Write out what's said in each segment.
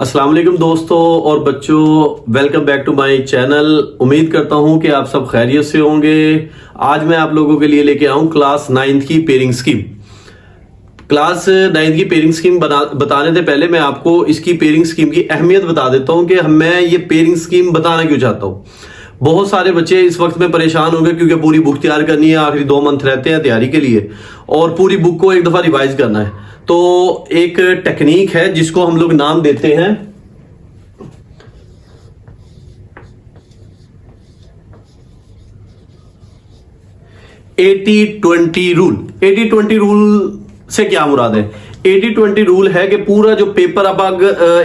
अस्सलाम वालेकुम दोस्तों और बच्चों, welcome back to my channel. उम्मीद करता हूं कि आप सब खैरियत से होंगे। आज मैं आप लोगों के लिए लेके आऊं क्लास 9th की पेयरिंग स्कीम। क्लास 9th की पेयरिंग स्कीम बताने से पहले मैं आपको इसकी पेयरिंग स्कीम की अहमियत बता देता हूं कि मैं ये पेयरिंग स्कीम बताना क्यों चाहता हूं। बहुत सारे बच्चे इस वक्त में परेशान होंगे क्योंकि पूरी बुक तैयार करनी है, आखिरी 2 मंथ रहते हैं तैयारी के लिए और पूरी बुक को एक दफा रिवाइज करना है। तो एक टेक्निक है जिसको हम लोग नाम देते हैं 80-20 रूल। 80-20 रूल से क्या मुराद है? 80-20 रूल है कि पूरा जो पेपर आप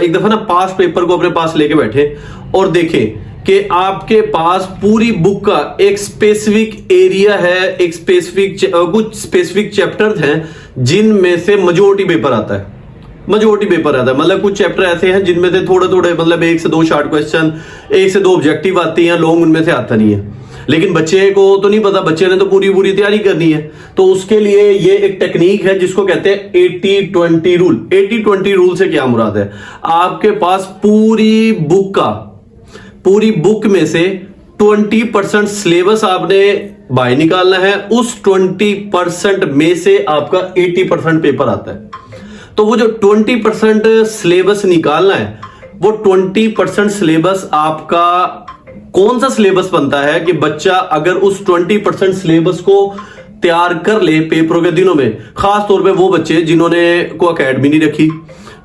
एक दफा ना पास पेपर को अपने पास लेके बैठे और देखें कि आपके पास पूरी बुक का एक स्पेसिफिक एरिया है, एक स्पेसिफिक कुछ स्पेसिफिक चैप्टर्स हैं जिनमें से मेजॉरिटी पेपर आता है। मतलब कुछ चैप्टर ऐसे हैं जिनमें से थोड़े थोड़े मतलब 1 से 2 शॉर्ट क्वेश्चन, 1 से 2 ऑब्जेक्टिव आती हैं, लॉन्ग उनमें से आता नहीं है। लेकिन बच्चे को तो नहीं पता, बच्चे ने तो पूरी तैयारी करनी है। तो उसके लिए ये एक टेक्निक है जिसको कहते हैं 80-20 रूल। 80-20 रूल से क्या मुराद है? आपके पास पूरी बुक में से 20% सिलेबस आपने बाहर निकालना है। उस 20% में से आपका 80% पेपर आता है। तो वो जो 20% सिलेबस निकालना है, वो 20% सिलेबस आपका कौन सा सिलेबस बनता है कि बच्चा अगर उस 20% सिलेबस को तैयार कर ले पेपरों के दिनों में, खास तौर पे वो बच्चे जिन्होंने को एकेडमी नहीं रखी,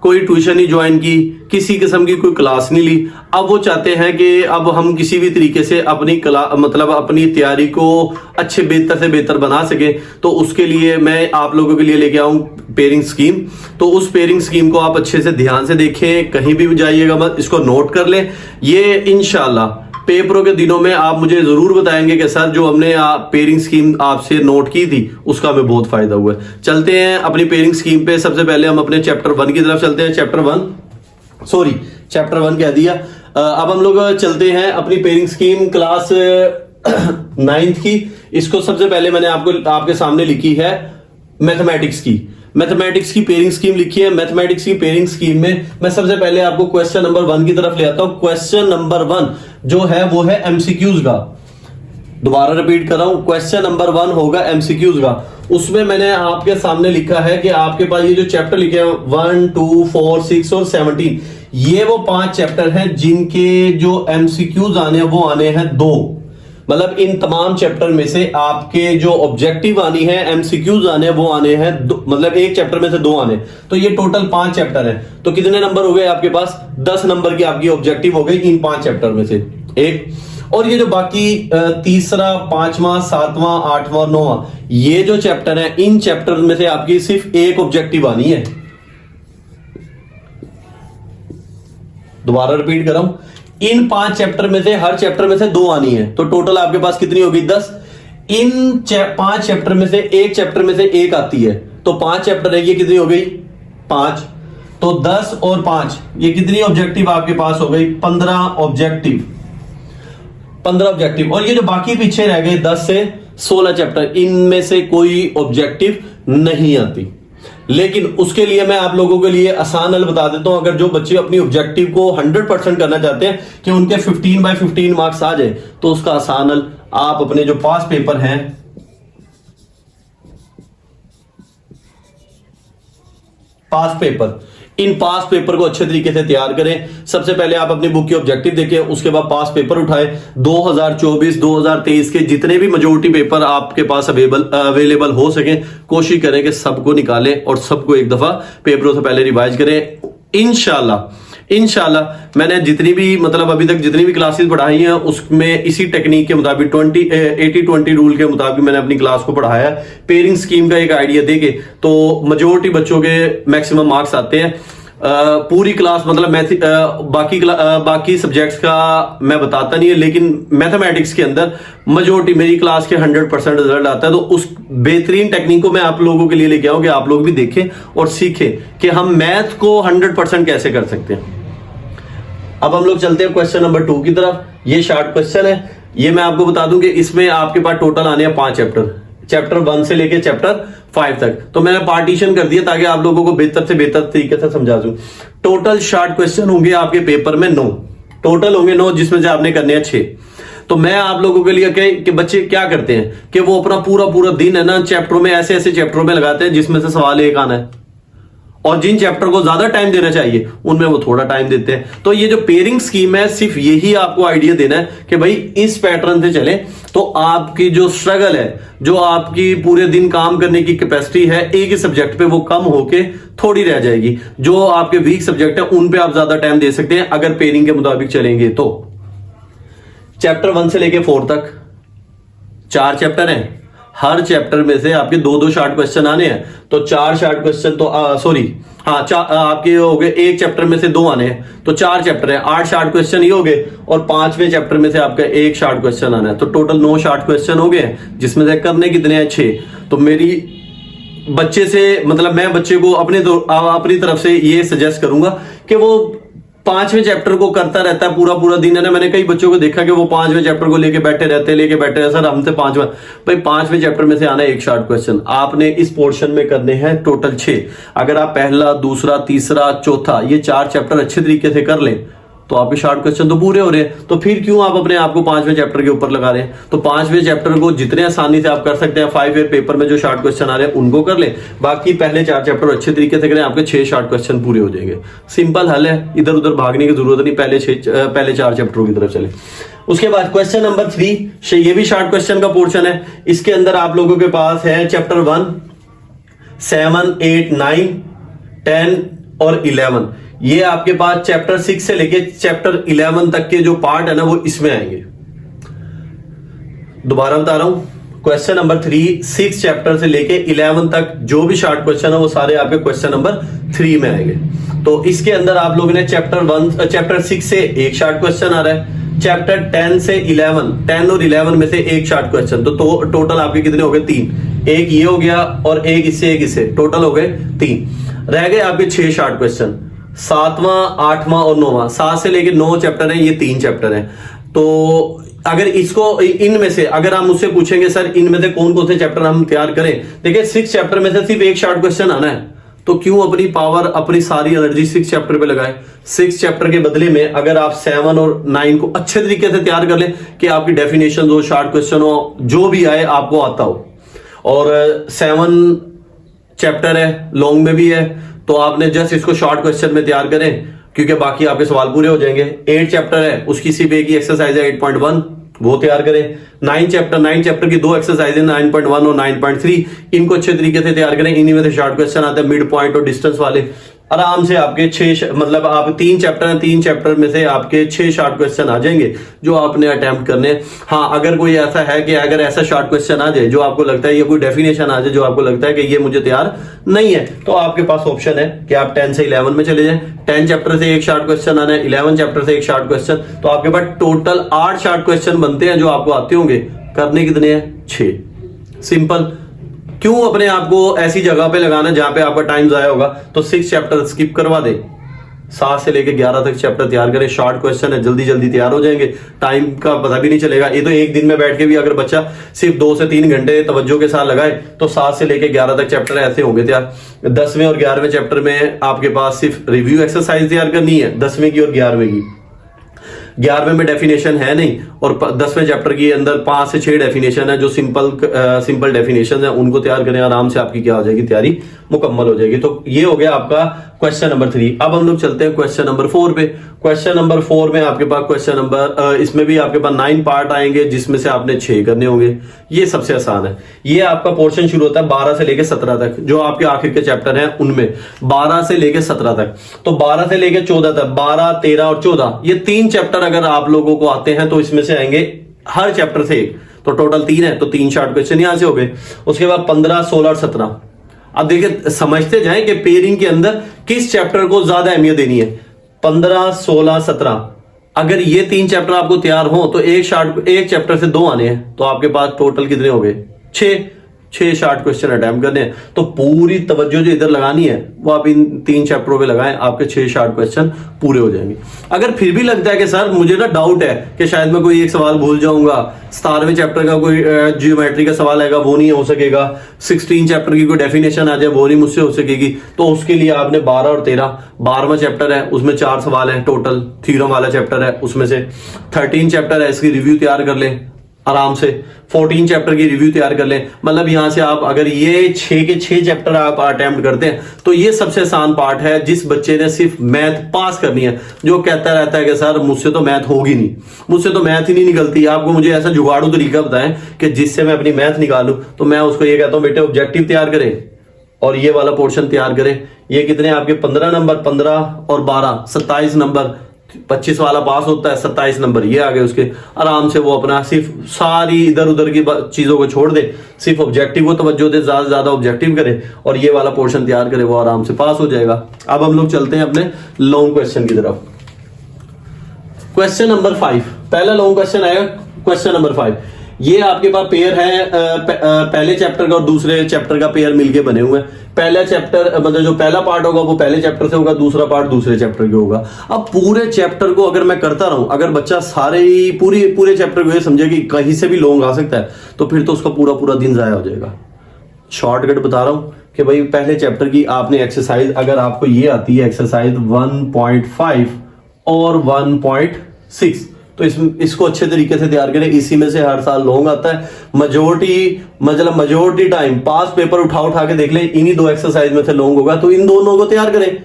कोई ट्यूशन नहीं ज्वाइन की, किसी किस्म की कोई क्लास नहीं ली। अब वो चाहते हैं कि अब हम किसी भी तरीके से अपनी अपनी तैयारी को अच्छे बेहतर से बेहतर बना सके। तो उसके लिए मैं आप लोगों के लिए लेके आऊं पेयरिंग स्कीम। तो उस पेयरिंग स्कीम को आप अच्छे से ध्यान से देखें, कहीं भी जाइएगा मत, इसको नोट कर लें। ये इंशाल्लाह पेपरों के दिनों में आप मुझे जरूर बताएंगे कि सर जो हमने पेयरिंग स्कीम आपसे नोट की थी उसका हमें बहुत फायदा हुआ। चलते हैं अपनी पेयरिंग स्कीम पे। सबसे पहले हम अपने चैप्टर 1 की तरफ चलते हैं। चैप्टर 1 कह दिया। अब हम लोग चलते हैं अपनी पेयरिंग स्कीम क्लास 9th की। इसको सबसे पहले मैंने आपके सामने लिखी है मैथमेटिक्स की पेयरिंग स्कीम लिखी है। मैथमेटिक्स की पेयरिंग स्कीम में मैं सबसे पहले आपको क्वेश्चन नंबर 1 की तरफ ले आता हूं। क्वेश्चन नंबर 1 जो है वो है एमसीक्यूज का। दोबारा रिपीट कर रहा हूं, क्वेश्चन नंबर 1 होगा एमसीक्यूज का। उसमें मैंने आपके सामने लिखा है कि आपके पास ये जो चैप्टर लिखे हैं 1, 2, 4, 6 और 17, ये वो 5 चैप्टर हैं जिनके जो एमसीक्यूज आने हैं वो आने हैं 2। मतलब इन तमाम चैप्टर में से आपके जो ऑब्जेक्टिव आनी है, एमसीक्यूज आने वो आने हैं मतलब एक चैप्टर में से 2 आने। तो ये टोटल 5 चैप्टर हैं। तो कितने नंबर हो गए आपके पास? 10 नंबर की आपकी ऑब्जेक्टिव हो गई इन 5 चैप्टर में से एक। और ये जो बाकी तीसरा, 5वां, 7वां, 8वां और 9वां ये जो चैप्टर है, इन चैप्टर में से आपकी सिर्फ एक ऑब्जेक्टिव आनी है। दोबारा रिपीट कर रहा हूं, इन 5 चैप्टर में से हर चैप्टर में से 2 आनी है। तो टोटल आपके पास कितनी होगी? 10। इन 5 चैप्टर में से एक चैप्टर में से एक आती है। तो 5 चैप्टर है, ये कितनी हो गई? 5। तो 10 और 5 ये कितनी ऑब्जेक्टिव आपके पास हो गई? 15 ऑब्जेक्टिव। और ये जो बाकी पीछे रह गए 10 से 16 चैप्टर, इनमें से कोई ऑब्जेक्टिव नहीं आती। लेकिन उसके लिए मैं आप लोगों के लिए आसान हल बता देता हूं। अगर जो बच्चे अपनी ऑब्जेक्टिव को 100% करना चाहते हैं कि उनके 15/15 मार्क्स आ जाए, तो उसका आसान हल आप अपने जो पास पेपर हैं, इन पास पेपर को अच्छे तरीके से तैयार करें। सबसे पहले आप अपनी बुक की ऑब्जेक्टिव देखें, उसके बाद पास पेपर उठाएं। 2024-2023 के जितने भी मेजॉरिटी पेपर आपके पास अवेलेबल हो सके, कोशिश करें कि सबको निकालें और सबको एक दफा पेपरों से पहले रिवाइज करें। इंशाल्लाह मैंने जितनी भी अभी तक जितनी भी क्लासेस पढ़ाई हैं उसमें इसी टेक्निक के मुताबिक 80-20 रूल के मुताबिक मैंने अपनी क्लास को पढ़ाया है। पेयरिंग स्कीम का एक आइडिया देके तो मेजॉरिटी बच्चों के मैक्सिमम मार्क्स आते हैं। पूरी क्लास बाकी सब्जेक्ट्स का मैं बताता नहीं है, लेकिन मैथमेटिक्स के अंदर मेजॉरिटी मेरी क्लास के 100% रिजल्ट आता है। तो उस बेहतरीन टेक्निक को मैं आप लोगों के लिए लेके आऊं कि आप लोग भी देखें और सीखें कि हम मैथ को 100% कैसे कर सकते हैं। अब हम लोग चलते हैं क्वेश्चन नंबर 2 की तरफ। ये शॉर्ट क्वेश्चन है। ये मैं आपको बता दूं कि इसमें आपके पास टोटल आने हैं 5 चैप्टर। चैप्टर 1 से लेके चैप्टर 5 तक। तो मैंने पार्टीशन कर दिया ताकि आप लोगों को बेहतर से बेहतर तरीके से समझा दूं। टोटल शॉर्ट क्वेश्चन होंगे आपके पेपर में 9 टोटल होंगे 9, जिसमें से आपने करने हैं 6। तो मैं आप लोगों के लिए कि बच्चे क्या करते हैं कि वो अपना पूरा दिन है ना चैप्टरों में, ऐसे ऐसे चैप्टरों में लगाते हैं जिसमें से सवाल एक आना है, और जिन चैप्टर को ज्यादा टाइम देना चाहिए उनमें वो थोड़ा टाइम देते हैं। तो ये जो पेयरिंग स्कीम है सिर्फ यही आपको आइडिया देना है कि भाई इस पैटर्न से चले तो आपकी जो स्ट्रगल है, जो आपकी पूरे दिन काम करने की कैपेसिटी है एक ही सब्जेक्ट पे, वो कम होके थोड़ी रह जाएगी। जो आपके वीक सब्जेक्ट है उन पे आप ज्यादा टाइम दे सकते हैं अगर पेयरिंग के मुताबिक चलेंगे। तो चैप्टर 1 से लेके 4 तक 4 चैप्टर हैं। हर चैप्टर में से आपके 2-2 शॉर्ट क्वेश्चन आने हैं। तो 4 शॉर्ट क्वेश्चन तो आपके हो गए, एक चैप्टर में से 2 आने हैं तो 4 चैप्टर हैं, 8 शॉर्ट क्वेश्चन ये हो गए, और 5वें चैप्टर में से आपका 1 शॉर्ट क्वेश्चन आना है। तो टोटल 9 शॉर्ट क्वेश्चन हो गए, जिसमें से करने कितने हैं 6। तो मेरी बच्चे से मतलब मैं बच्चे को अपनी तरफ से ये सजेस्ट करूंगा कि वो 5वें चैप्टर को करता रहता है पूरा दिन है ना। मैंने कई बच्चों को देखा कि वो 5वें चैप्टर को लेके बैठे रहते सर हमसे 5वां। भाई 5वें चैप्टर में से आना है 1 शॉर्ट क्वेश्चन। आपने इस पोर्शन में करने हैं टोटल 6। अगर आप पहला, दूसरा, तीसरा, चौथा ये 4 चैप्टर अच्छे तरीके से कर लें तो आपके शॉर्ट क्वेश्चन तो पूरे हो रहे हैं। तो फिर क्यों आप अपने आप को 5वें चैप्टर के ऊपर लगा रहे हैं? तो 5वें चैप्टर को जितने आसानी से आप कर सकते हैं 5 ईयर पेपर में जो शॉर्ट क्वेश्चन आ रहे हैं उनको कर लें, बाकी पहले 4 चैप्टर अच्छे तरीके से करें, आपके 6 शॉर्ट क्वेश्चन पूरे हो जाएंगे। सिंपल हल है, इधर उधर भागने की जरूरत नहीं, पहले 4 चैप्टरों की तरफ चले। उसके बाद क्वेश्चन नंबर 3, ये भी शॉर्ट क्वेश्चन का पोर्शन है। इसके अंदर आप लोगों के पास है चैप्टर 1, 7, 8, 9, 10 और 11। ये आपके पास चैप्टर 6 से लेके चैप्टर 11 तक के जो पार्ट है ना वो इसमें आएंगे। दोबारा बता रहा हूं, क्वेश्चन नंबर 3 6 चैप्टर से लेके 11 तक जो भी शॉर्ट क्वेश्चन है वो सारे आपके क्वेश्चन नंबर 3 में आएंगे। तो इसके अंदर आप लोगों ने चैप्टर 6 से 1 शॉर्ट क्वेश्चन आ रहा है, चैप्टर 10 से 11, 10 और 11 में से 1 शॉर्ट क्वेश्चन। तो टोटल आपके कितने हो गए? 3। एक ये हो गया और एक इससे, टोटल हो गए 3। रह गए आपके 6 शॉर्ट क्वेश्चन, 7वां, 8वां और 9वां। 7 से लेके 9 चैप्टर है, ये 3 चैप्टर है। तो अगर इसको इनमें से अगर हम मुझसे पूछेंगे सर इनमें से कौन कौन से चैप्टर हम तैयार करें, देखिए 6 चैप्टर में से सिर्फ 1 शॉर्ट क्वेश्चन आना है, तो क्यों अपनी पावर, अपनी सारी एनर्जी 6 चैप्टर पे लगाए? 6 चैप्टर के बदले में अगर आप 7 और 9 को अच्छे तरीके से तैयार कर लें कि आपकी डेफिनेशन हो, शॉर्ट क्वेश्चन हो, जो भी आए आपको आता हो। और 7 चैप्टर है, लॉन्ग में भी है, तो आपने जस्ट इसको शॉर्ट क्वेश्चन में तैयार करें क्योंकि बाकी आपके सवाल पूरे हो जाएंगे। 8 चैप्टर है, उसकी सिर्फ एक ही एक्सरसाइज है 8.1, वो तैयार करें। 9 चैप्टर की 2 एक्सरसाइज है 9.1 और 9.3, इनको अच्छे तरीके से तैयार करें। इन्हीं में से शॉर्ट क्वेश्चन आते हैं मिड पॉइंट और डिस्टेंस वाले। आराम से आपके 6 मतलब आप 3 चैप्टर हैं, 3 चैप्टर में से आपके 6 शॉर्ट क्वेश्चन आ जाएंगे जो आपने अटेम्प्ट करने हैं। हाँ, अगर कोई ऐसा है कि अगर ऐसा शॉर्ट क्वेश्चन आ जाए जो आपको लगता है, या कोई डेफिनेशन आ जाए जो आपको लगता है कि ये मुझे तैयार नहीं है, तो आपके पास ऑप्शन है कि आप 10 से 11 में चले जाएं। 10 चैप्टर से 1 शॉर्ट क्वेश्चन आना है, 11 चैप्टर से 1 शॉर्ट क्वेश्चन, तो आपके पास टोटल 8 शॉर्ट क्वेश्चन बनते हैं जो आपको आते होंगे। करने कितने हैं? 6। सिंपल। क्यों अपने आप को ऐसी जगह पे लगाना जहां पे आपका टाइम जाया होगा? तो 6 चैप्टर स्किप करवा दे, 7 से लेके 11 तक चैप्टर तैयार करें। शॉर्ट क्वेश्चन है, जल्दी जल्दी तैयार हो जाएंगे, टाइम का पता भी नहीं चलेगा। ये तो एक दिन में बैठ के भी अगर बच्चा सिर्फ 2 से 3 घंटे तवज्जो के साथ लगाए तो 7 से लेके 11 तक चैप्टर ऐसे होंगे तैयार। 10वें और 11वें चैप्टर में आपके पास सिर्फ रिव्यू एक्सरसाइज तैयार करनी है, 10वें की और 11वें की। 11वें में डेफिनेशन है नहीं, और 10वें चैप्टर के अंदर 5 से 6 डेफिनेशन है जो सिंपल डेफिनेशन है, उनको तैयार करें। आराम से आपकी क्या हो जाएगी? तैयारी मुकम्मल हो जाएगी। तो ये हो गया आपका क्वेश्चन नंबर 3। अब हम लोग चलते हैं क्वेश्चन नंबर 4 पे। क्वेश्चन नंबर 4 में आपके पास क्वेश्चन नंबर इसमें भी आपके पास 9 पार्ट आएंगे जिसमें से आपने 6 करने होंगे। ये सबसे आसान है। ये आपका पोर्शन शुरू होता है 12 से लेके 17 तक, जो आपके आखिर के चैप्टर हैं उनमें 12 से लेके 17 तक। तो 12 से लेके 14 तक, 12, 13 और 14 ये 3 चैप्टर अगर आप लोगों को आते हैं तो इसमें से आएंगे हर चैप्टर से 1, तो टोटल 3 है, तो 3 शॉर्ट क्वेश्चन यहां से हो गए। उसके बाद 15, 16 और 17। अब देखिए समझते जाएं कि पेयरिंग के अंदर किस चैप्टर को ज्यादा अहमियत देनी है। 15, 16, 17 अगर ये 3 चैप्टर आपको तैयार हो तो एक चैप्टर से 2 आने हैं, तो आपके पास टोटल कितने हो गए? 6। 6 शॉर्ट क्वेश्चन अटेम्प्ट करने हैं, तो पूरी तवज्जो जो इधर लगानी है वो आप इन 3 चैप्टरों पे लगाएं, आपके 6 शॉर्ट क्वेश्चन पूरे हो जाएंगे। अगर फिर भी लगता है कि सर मुझे ना डाउट है कि शायद मैं कोई एक सवाल भूल जाऊंगा, 17वें चैप्टर का कोई जियोमेट्री का सवाल आएगा वो नहीं हो सकेगा, 16 चैप्टर की कोई डेफिनेशन आ जाए वो नहीं मुझसे हो सकेगी, तो उसके लिए आपने 12 और 13, 12वां चैप्टर है उसमें 4 सवाल है टोटल, थ्योरम वाला चैप्टर है उसमें से 13 चैप्टर है, इसकी रिव्यू तैयार कर लें आराम से, 14 चैप्टर की रिव्यू तैयार कर लें। मतलब यहां से आप अगर ये 6 के 6 चैप्टर आप अटेम्प्ट करते हैं तो ये सबसे आसान पार्ट है। जिस बच्चे ने सिर्फ मैथ पास करनी है, जो कहता रहता है कि सर मुझसे तो मैथ होगी नहीं, मुझसे तो मैथ ही नहीं निकलती, आपको मुझे ऐसा जुगाड़ू तरीका बताएं कि जिससे मैं अपनी मैथ निकालूं, तो मैं उसको ये कहता हूं बेटे ऑब्जेक्टिव तैयार करें और ये वाला पोर्शन तैयार करें। ये कितने आपके 15 नंबर, 15 और 12 27 नंबर, 25 वाला पास होता है, 27 नंबर ये आ गए उसके। आराम से वो अपना सिर्फ सारी इधर उधर की चीजों को छोड़ दे, सिर्फ ऑब्जेक्टिव को तवज्जो दे, ज्यादा से ज्यादा ऑब्जेक्टिव करे और ये वाला पोर्शन तैयार करे, वो आराम से पास हो जाएगा। अब हम लोग चलते हैं अपने लॉन्ग क्वेश्चन की तरफ। क्वेश्चन नंबर 5, पहला लॉन्ग क्वेश्चन आएगा क्वेश्चन नंबर 5। ये आपके पास पेयर है, पहले चैप्टर का और दूसरे चैप्टर का पेयर मिलके बने हुए हैं। पहला चैप्टर मतलब जो पहला पार्ट होगा वो पहले चैप्टर से होगा, दूसरा पार्ट दूसरे चैप्टर के होगा। अब पूरे चैप्टर को अगर मैं करता रहूं, अगर बच्चा सारे ही पूरे चैप्टर को ये समझे कि कहीं से भी लॉन्ग आ सकता है, तो फिर तो उसका पूरा दिन जाया हो जाएगा। शॉर्टकट बता रहा हूं कि भाई पहले चैप्टर की आपने एक्सरसाइज, अगर आपको ये आती है एक्सरसाइज 1.5 और 1.6, तो इसको अच्छे तरीके से तैयार करें। इसी में से हर साल लॉन्ग आता है। मेजोरिटी टाइम पास पेपर उठा के देख लें, इन्हीं 2 एक्सरसाइज में से लॉन्ग होगा, तो इन दोनों को तैयार करें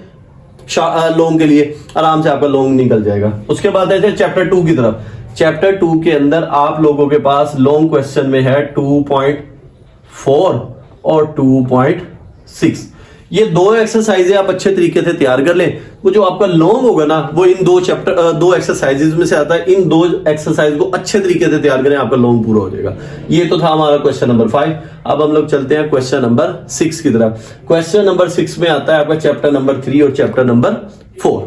लॉन्ग के लिए, आराम से आपका लॉन्ग निकल जाएगा। उसके बाद ऐसे चैप्टर 2 की तरफ। चैप्टर 2 के अंदर आप लोगों के पास लॉन्ग क्वेश्चन में है 2.4 और 2.6। ये 2 एक्सरसाइजें आप अच्छे तरीके से तैयार कर लें। वो जो आपका लॉन्ग होगा ना, वो इन 2 एक्सरसाइजेज में से आता है। इन 2 एक्सरसाइज को अच्छे तरीके से तैयार करें, आपका लॉन्ग पूरा हो जाएगा। ये तो था हमारा क्वेश्चन नंबर 5। अब हम लोग चलते हैं क्वेश्चन नंबर 6 की तरफ। क्वेश्चन नंबर 6 में आता है आपका चैप्टर नंबर 3 और चैप्टर नंबर 4।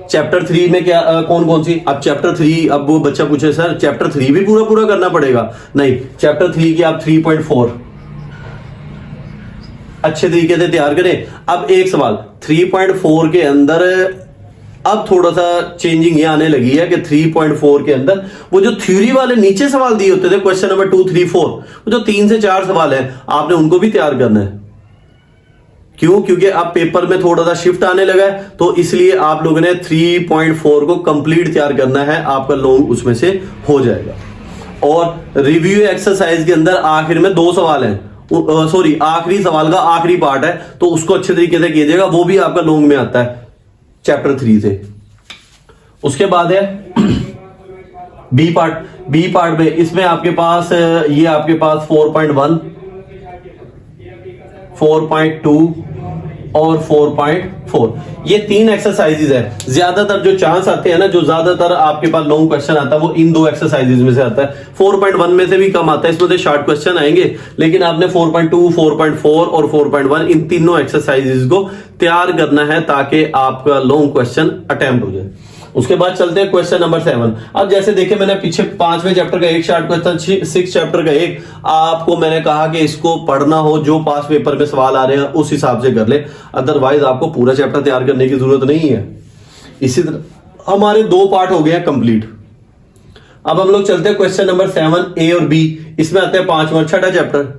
चैप्टर 3 में क्या कौन सी, अब चैप्टर 3, अब वो बच्चा पूछे सर चैप्टर 3 भी पूरा करना पड़ेगा? नहीं, चैप्टर 3 की आप 3.4 अच्छे तरीके से तैयार करें। अब एक सवाल 3.4 के अंदर अब थोड़ा सा चेंजिंग ये आने लगी है कि 3.4 के अंदर वो जो थ्योरी वाले नीचे सवाल दिए होते थे, क्वेश्चन नंबर 2, 3, 4, वो जो 3 से 4 सवाल है, आपने उनको भी तैयार करना है। क्यों? क्योंकि अब पेपर में थोड़ा सा शिफ्ट आने लगा है, तो इसलिए आप लोगों ने 3.4 को कंप्लीट तैयार करना है, आपका लॉन्ग उसमें से हो जाएगा। और रिव्यू एक्सरसाइज के अंदर आखिर में 2 सवाल हैं, सॉरी आखिरी सवाल का आखिरी पार्ट है, तो उसको अच्छे तरीके से कीजिएगा, वो भी आपका लॉन्ग में आता है चैप्टर 3 से। उसके बाद है बी पार्ट में, इसमें आपके पास ये आपके पास 4.1, 4.2 और 4.4, ये 3 एक्सरसाइजेज है। ज्यादातर जो चांस आते हैं ना, जो ज्यादातर आपके पास लॉन्ग क्वेश्चन आता है, वो इन 2 एक्सरसाइजेज में से आता है। 4.1 में से भी कम आता है, इसमें से शॉर्ट क्वेश्चन आएंगे, लेकिन आपने 4.2, 4.4 और 4.1 इन तीनों एक्सरसाइजेज को तैयार करना है ताकि आपका लॉन्ग क्वेश्चन अटेम्प्ट हो जाए। उसके बाद चलते हैं क्वेश्चन नंबर 7। अब जैसे देखिए मैंने पीछे 5वें चैप्टर का एक शॉर्ट क्वेश्चन, 6 चैप्टर का एक, आपको मैंने कहा कि इसको पढ़ना हो, जो पास पेपर में सवाल आ रहे हैं उस हिसाब से कर ले, अदरवाइज आपको पूरा चैप्टर तैयार करने की जरूरत नहीं है। इसी तरह हमारे 2 पार्ट हो गए हैं कंप्लीट। अब हम लोग चलते हैं क्वेश्चन नंबर 7 ए और बी। इसमें आता है 5वां और 6ठा चैप्टर।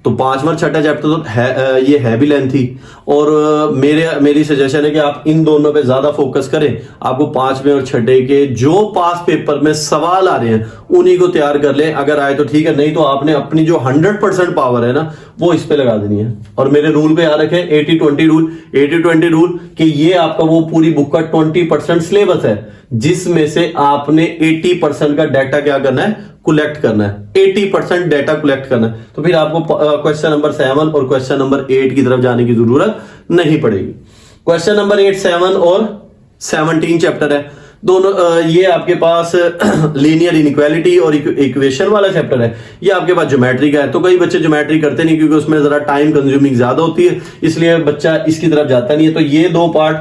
तो 5वां 6ठा चैप्टर तो है, ये है भी लेंथी, और मेरी सजेशन है कि आप इन दोनों पे ज्यादा फोकस करें। आपको 5वें और 6ठे के जो पास पेपर में सवाल आ रहे हैं उन्हीं को तैयार कर लें, अगर आए तो ठीक है, नहीं तो आपने अपनी जो 100% पावर है ना, वो इस पे लगा देनी है। और मेरे रूल पे याद रखें 80-20 रूल, 80-20 रूल कि ये आपका वो पूरी बुक का 20% सिलेबस है, जिसमें से आपने 80% का डाटा क्या करना है, कलेक्ट करना है। 80% डाटा कलेक्ट करना है, तो फिर आपको क्वेश्चन नंबर 7 और क्वेश्चन नंबर 8 की तरफ जाने की जरूरत नहीं पड़ेगी। क्वेश्चन नंबर 8, 7 और 17 चैप्टर है दोनों। ये आपके पास लीनियर इनइक्वालिटी और इक्वेशन वाला चैप्टर है। ये आपके पास ज्योमेट्री का है, तो कई बच्चे ज्योमेट्री करते नहीं क्योंकि उसमें जरा टाइम कंज्यूमिंग ज्यादा होती है, इसलिए बच्चा इसकी तरफ जाता नहीं है। तो ये 2 पार्ट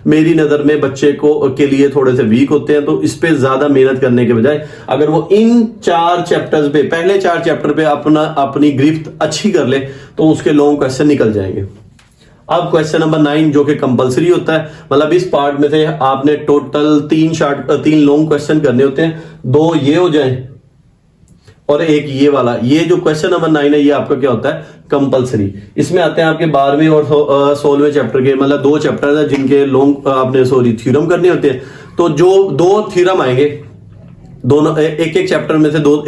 मेरी नजर में बच्चे को के लिए थोड़े से वीक होते हैं। तो इस पे ज्यादा मेहनत करने के बजाय अगर वो इन 4 चैप्टर्स पे, पहले 4 चैप्टर पे अपनी गिरफ्त अच्छी कर ले तो उसके लॉन्ग क्वेश्चन निकल जाएंगे। अब क्वेश्चन नंबर 9 जो कि कंपलसरी होता है, मतलब इस पार्ट में से आपने टोटल 3 लॉन्ग क्वेश्चन करने होते हैं, 2 ये हो जाए और एक ये वाला। ये जो क्वेश्चन नंबर 9 है ये आपका क्या होता है, कंपलसरी। इसमें आते हैं आपके 12वें और 16वें चैप्टर के, मतलब 2 चैप्टर है जिनके लॉन्ग आपने थ्योरम करने होते हैं। तो जो 2 थ्योरम आएंगे, दोनों एक चैप्टर में से 2,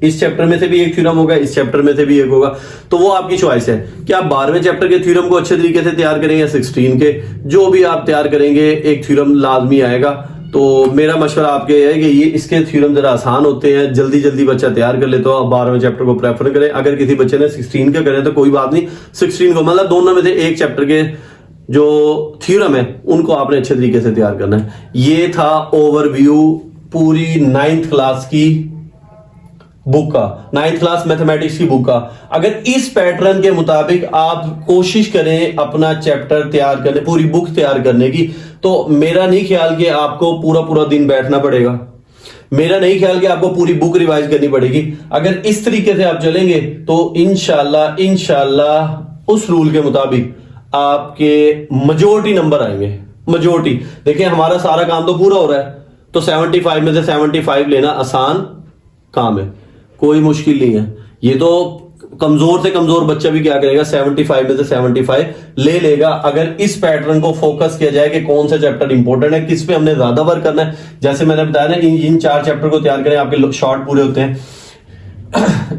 इस चैप्टर में से भी एक थ्योरम होगा, इस चैप्टर में से भी एक होगा। तो वो आपकी चॉइस है कि आप 12वें चैप्टर के थ्योरम को अच्छे तरीके से तैयार करेंगे या 16 के, जो भी आप तैयार करेंगे एक थ्योरम लाजमी आएगा। तो मेरा मशवरा आपके है कि ये इसके थ्योरम जरा आसान होते हैं, जल्दी जल्दी बच्चा तैयार कर ले, तो आप 12वें चैप्टर को प्रेफर करें। अगर किसी बच्चे ने 16 का करें तो कोई बात नहीं, 16 को मतलब दोनों में से एक चैप्टर के जो थ्योरम है उनको आपने अच्छे तरीके से तैयार करना है। ये था ओवरव्यू पूरी 9th क्लास की बुक का, 9th क्लास मैथमेटिक्स की बुक का। अगर इस पैटर्न के मुताबिक आप कोशिश करें अपना चैप्टर तैयार करने, पूरी बुक तैयार करने की, तो मेरा नहीं ख्याल कि आपको पूरा दिन बैठना पड़ेगा, मेरा नहीं ख्याल कि आपको पूरी बुक रिवाइज करनी पड़ेगी। अगर इस तरीके से आप चलेंगे तो इंशाल्लाह उस रूल के मुताबिक आपके मेजॉरिटी नंबर आएंगे। मेजॉरिटी देखिए, हमारा सारा काम तो पूरा हो रहा है, तो 75 में से 75 लेना आसान काम है, कोई मुश्किल नहीं है। ये तो कमजोर से कमजोर बच्चा भी क्या करेगा, 75 में से 75 ले लेगा। अगर इस पैटर्न को फोकस किया जाए कि कौन सा चैप्टर इंपॉर्टेंट है, किस पे हमने ज्यादा वर्क करना है। जैसे मैंने बताया ना, इन 4 चैप्टर को तैयार करें, आपके शॉर्ट पूरे होते हैं।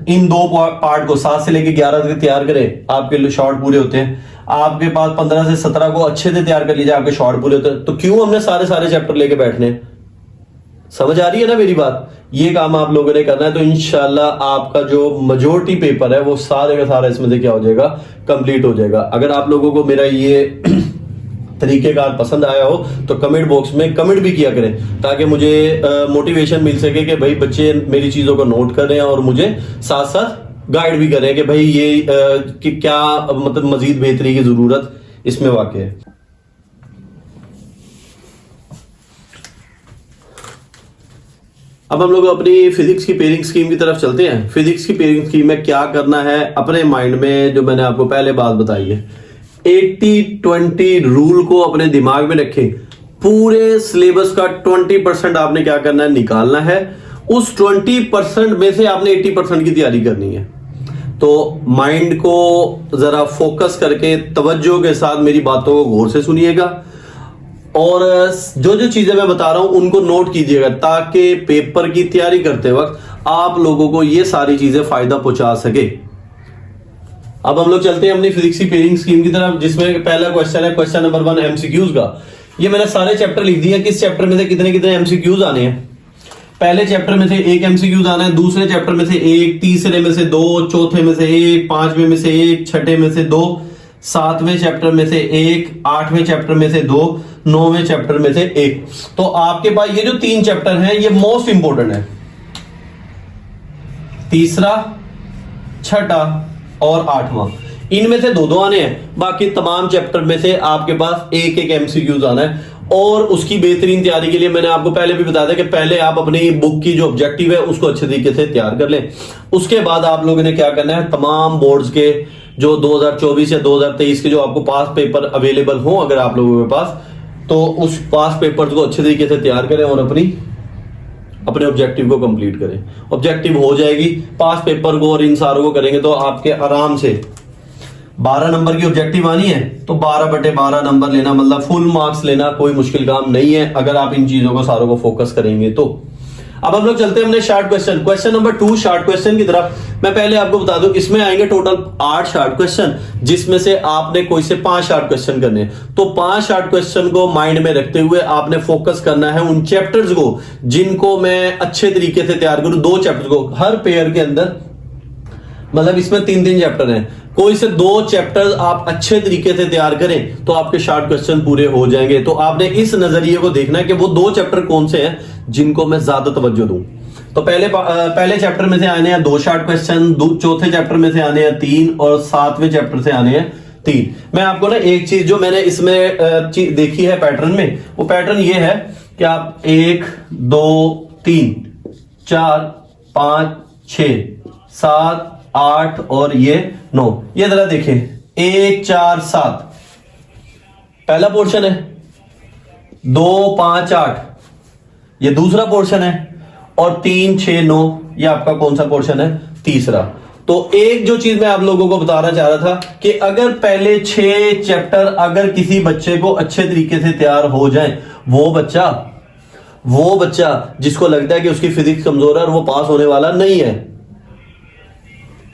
इन 2 पार्ट को 7 से लेकर 11 तक तैयार करें, आपके शॉर्ट पूरे होते हैं। आपके पास 15 से 17 को अच्छे से तैयार कर लीजिए, आपके शॉर्ट पूरे होते हैं। तो क्यों हमने सारे चैप्टर लेके बैठने, समझ आ रही है ना मेरी बात। ये काम आप लोगों ने करना है, तो इंशाल्लाह आपका जो मेजॉरिटी पेपर है वो सारे का सारा इसमें से क्या हो जाएगा, कंप्लीट हो जाएगा। अगर आप लोगों को मेरा ये तरीकेकार पसंद आया हो तो कमेंट बॉक्स में कमेंट भी किया करें, ताकि मुझे मोटिवेशन मिल सके कि भाई बच्चे मेरी चीजों को नोट कर रहे हैं और मुझे साथ साथ गाइड भी करें कि भाई ये कि क्या मतलब मजीद बेहतरी की जरूरत इसमें वाकई है। अब हम लोग अपनी फिजिक्स की पेयरिंग स्कीम की तरफ चलते हैं। फिजिक्स की पेयरिंग स्कीम में क्या करना है, अपने माइंड में जो मैंने आपको पहले बात बताई है, 80-20 रूल को अपने दिमाग में रखें। पूरे सिलेबस का 20% आपने क्या करना है, निकालना है। उस 20% में से आपने 80% की तैयारी करनी है। तो माइंड को जरा फोकस करके तवज्जो के साथ मेरी बातों को गौर से सुनिएगा और जो जो चीजें मैं बता रहा हूं उनको नोट कीजिएगा, ताकि पेपर की तैयारी करते वक्त आप लोगों को ये सारी चीजें फायदा पहुंचा सके। अब हम लोग चलते हैं अपनी फिजिक्स की पेयरिंग स्कीम की तरफ, जिसमें पहला क्वेश्चन है क्वेश्चन नंबर 1 एमसीक्यूज का। ये मैंने सारे चैप्टर लिख दिए, किस चैप्टर में से कितने कितने एमसीक्यूज आने हैं। पहले चैप्टर में से 1 एमसीक्यूज आना है, दूसरे चैप्टर में से 1, तीसरे में से 2, चौथे में से 1, 5वें में से 1, छठे में से 2, 7वें चैप्टर में से 1, 8वें चैप्टर में से 2, 9वें चैप्टर में से 1। तो आपके पास ये जो 3 चैप्टर हैं ये मोस्ट इंपोर्टेंट है, तीसरा, छठा और 8वां। इनमें से 2-2 आने हैं, बाकी तमाम चैप्टर में से आपके पास 1-1 एमसीक्यूज आना है। और उसकी बेहतरीन तैयारी के लिए मैंने आपको पहले भी बताया था कि पहले आप अपनी बुक की जो ऑब्जेक्टिव है उसको अच्छे तरीके से तैयार कर लें। उसके बाद आप लोगों ने क्या करना है, तमाम बोर्ड्स के जो 2024 या 2023 के जो आपको पास पेपर अवेलेबल हो अगर आप लोगों के पास, तो उस पास पेपर्स को अच्छे तरीके से तैयार करें और अपने ऑब्जेक्टिव को कंप्लीट करें। ऑब्जेक्टिव हो जाएगी, पास पेपर को और इन सारों को करेंगे तो आपके आराम से 12 नंबर की ऑब्जेक्टिव आनी है, तो 12/12 नंबर लेना, मतलब फुल मार्क्स लेना कोई मुश्किल काम नहीं है अगर आप इन चीजों को सारों को फोकस करेंगे तो। अब हम लोग चलते हैं अपने short question, question number 2 short question की तरफ। मैं पहले आपको बता दूं, इसमें आएंगे टोटल 8 शॉर्ट क्वेश्चन, जिसमें से आपने कोई से 5 शॉर्ट क्वेश्चन करने हैं। तो 5 शॉर्ट क्वेश्चन को माइंड में रखते हुए आपने फोकस करना है उन चैप्टर्स को जिनको मैं अच्छे तरीके से तैयार करूं। 2 चैप्टर को हर पेयर के अंदर, मतलब इसमें 3-3 चैप्टर हैं, कोई से 2 चैप्टर आप अच्छे तरीके से तैयार करें तो आपके शॉर्ट क्वेश्चन पूरे हो जाएंगे। तो आपने इस नजरिए को देखना है कि वो 2 चैप्टर कौन से हैं जिनको मैं ज्यादा तवज्जो दूं। तो पहले चैप्टर में से आने हैं 2 शॉर्ट क्वेश्चन, चौथे चैप्टर में से आने हैं 3 और 7वें चैप्टर से आने हैं 3। मैं आपको ना एक चीज जो मैंने इसमें चीज देखी है पैटर्न में, वो पैटर्न ये है कि आप 1 2 3 4 5 6 7 8 और ये 9, ये जरा देखें 1 4 7 पहला पोर्शन है, 2 5 8 ये दूसरा पोर्शन है, और 3 6 9 ये आपका कौन सा पोर्शन है, तीसरा। तो एक जो चीज मैं आप लोगों को बताना चाह रहा था कि अगर पहले 6 चैप्टर अगर किसी बच्चे को अच्छे तरीके से तैयार हो जाए, वो बच्चा जिसको लगता है कि उसकी फिजिक्स कमजोर है और वो पास होने वाला नहीं है,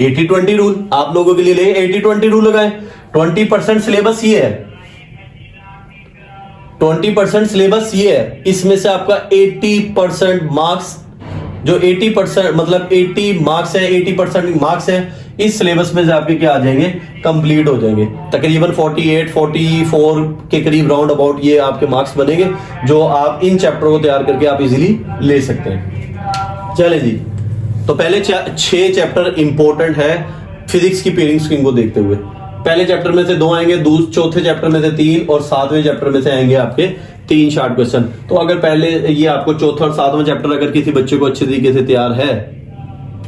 80-20 रूल आप लोगों के लिए ले, 80-20 रूल लगाए। 20% सिलेबस ये है, 20% सिलेबस ये है, इसमें से आपका 80% मार्क्स, जो 80% मतलब 80 मार्क्स है, 80% मार्क्स है, इस सिलेबस में से आपके क्या आ जाएंगे, कंप्लीट हो जाएंगे। तकरीबन 48-44 के करीब राउंड अबाउट ये आपके मार्क्स बनेंगे, जो आप इन चैप्टरों को तैयार करके आप इजीली ले सकते हैं। चले जी, तो पहले 6 चैप्टर इंपॉर्टेंट है फिजिक्स की पेयरिंग स्कीम को देखते हुए। पहले चैप्टर में से 2 आएंगे, चौथे चैप्टर में से 3, और 7वें चैप्टर में से आएंगे आपके 3 शॉर्ट क्वेश्चन। तो अगर पहले ये आपको चौथा और 7वां चैप्टर अगर किसी बच्चे को अच्छे तरीके से तैयार है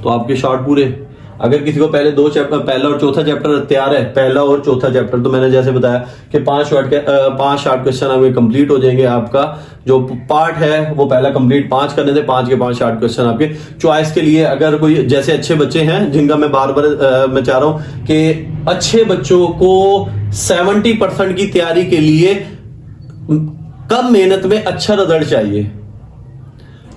तो आपके शॉर्ट पूरे। अगर किसी को पहले 2 चैप्टर, पहला और चौथा चैप्टर तैयार है, पहला और चौथा चैप्टर, तो मैंने जैसे बताया कि 5 शॉर्ट क्वेश्चन आपके कंप्लीट हो जाएंगे। आपका जो पार्ट है वो पहला कंप्लीट 5 करने थे, 5 के 5 शॉर्ट क्वेश्चन आपके चॉइस के लिए। अगर कोई जैसे अच्छे बच्चे हैं जिनका मैं बार बार मैं चाह रहा हूं कि अच्छे बच्चों को 70% की तैयारी के लिए कम मेहनत में अच्छा रिजल्ट चाहिए,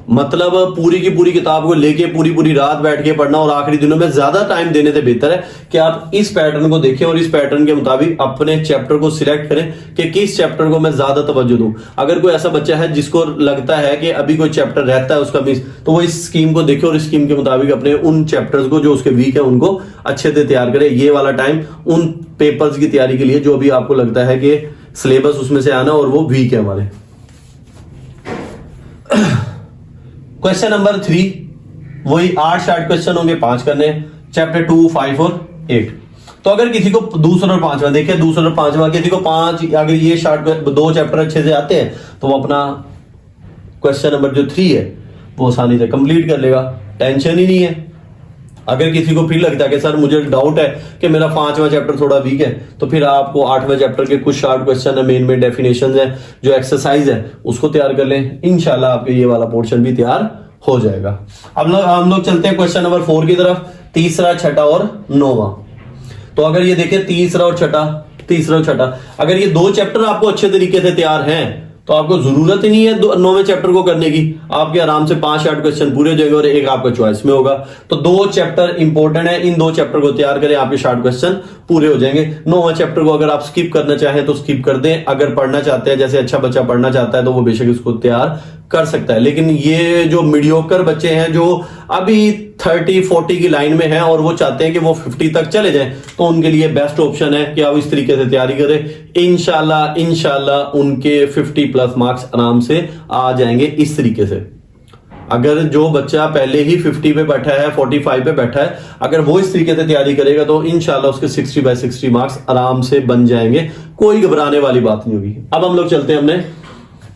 मतलब पूरी की पूरी किताब को लेके पूरी रात बैठ के पढ़ना और आखिरी दिनों में ज्यादा टाइम देने से बेहतर है कि आप इस पैटर्न को देखें और इस पैटर्न के मुताबिक अपने चैप्टर को सिलेक्ट करें कि किस चैप्टर को मैं ज्यादा तवज्जो दूं। अगर कोई ऐसा बच्चा है जिसको लगता है कि अभी कोई चैप्टर रहता है उसका मिस, तो वो इस स्कीम को देखे और इस स्कीम के मुताबिक अपने उन चैप्टर्स को जो उसके वीक है उनको अच्छे से तैयार करे। ये वाला टाइम उन पेपर्स की तैयारी के लिए जो अभी आपको लगता है कि सिलेबस उसमें से आना और वो वीक है हमारे। क्वेश्चन नंबर 3, वही 8 शॉर्ट क्वेश्चन होंगे, 5 करने, चैप्टर 2, 5 और 8। तो अगर किसी को दूसरा और 5वां, देखिए दूसरा और 5वां, किसी को 5 अगर ये शॉर्ट 2 चैप्टर अच्छे से आते हैं तो वो अपना क्वेश्चन नंबर जो 3 है वो आसानी से कंप्लीट कर लेगा, टेंशन ही नहीं है। अगर किसी को फिर लगता है कि सर मुझे डाउट है कि मेरा 5वां चैप्टर थोड़ा वीक है, तो फिर आपको 8वें चैप्टर के कुछ शॉर्ट क्वेश्चन है, मेन डेफिनेशन है, जो एक्सरसाइज है उसको तैयार कर लें, इंशाल्लाह आपके ये वाला पोर्शन भी तैयार हो जाएगा। अब हम लोग चलते हैं क्वेश्चन नंबर 4 की तरफ, तीसरा, छठा और 9वां। तो अगर ये देखें तीसरा और छठा, अगर ये 2 चैप्टर आपको अच्छे तरीके से तैयार हैं तो आपको जरूरत ही नहीं है 9वें चैप्टर को करने की, आपके आराम से 5 शॉर्ट क्वेश्चन पूरे हो जाएंगे और एक आपका चॉइस में होगा। तो 2 चैप्टर इंपॉर्टेंट है, इन 2 चैप्टर को तैयार करें, आपके शॉर्ट क्वेश्चन पूरे हो जाएंगे। 9वां चैप्टर को अगर आप स्किप करना चाहें तो स्किप कर दें, अगर पढ़ना चाहते हैं, जैसे अच्छा बच्चा पढ़ना चाहता है तो वो बेशक इसको तैयार कर सकता है। लेकिन ये जो मीडियोकर बच्चे हैं जो अभी 30-40 की लाइन में हैं और वो चाहते हैं कि वो 50 तक चले जाएं, तो उनके लिए बेस्ट ऑप्शन है कि आप इस तरीके से तैयारी करें। इंशाल्लाह उनके 50+ मार्क्स आराम से आ जाएंगे इस तरीके से। अगर जो बच्चा पहले ही 50 पे बैठा है, 45 पे बैठा है, अगर वो इस तरीके से तैयारी करेगा तो इंशाल्लाह उसके 60/60 मार्क्स आराम से बन जाएंगे, कोई घबराने वाली बात नहीं होगी। अब हम लोग चलते हैं अपने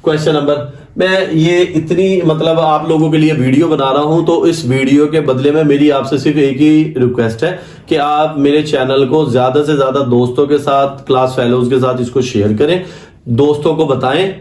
क्वेश्चन नंबर। मैं ये इतनी मतलब आप लोगों के लिए वीडियो बना रहा हूं, तो इस वीडियो के बदले में मेरी आपसे सिर्फ एक ही रिक्वेस्ट है कि आप मेरे चैनल को ज्यादा से ज्यादा दोस्तों के साथ, क्लास फेलोज के साथ इसको शेयर करें, दोस्तों को बताएं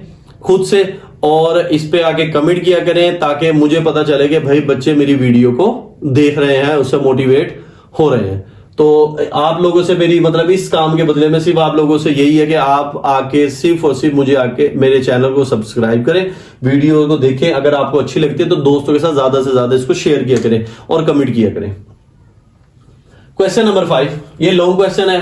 खुद से, और इस पे आके कमेंट किया करें ताकि मुझे पता चले कि भाई बच्चे मेरी वीडियो को देख रहे हैं, उससे मोटिवेट हो रहे हैं। तो आप लोगों से मेरी मतलब इस काम के बदले में सिर्फ आप लोगों से यही है कि आप आके सिर्फ और सिर्फ मुझे आके मेरे चैनल को सब्सक्राइब करें, वीडियो को देखें, अगर आपको अच्छी लगती है तो दोस्तों के साथ ज्यादा से ज्यादा इसको शेयर किया करें और कमेंट किया करें। क्वेश्चन नंबर 5, ये लॉन्ग क्वेश्चन है,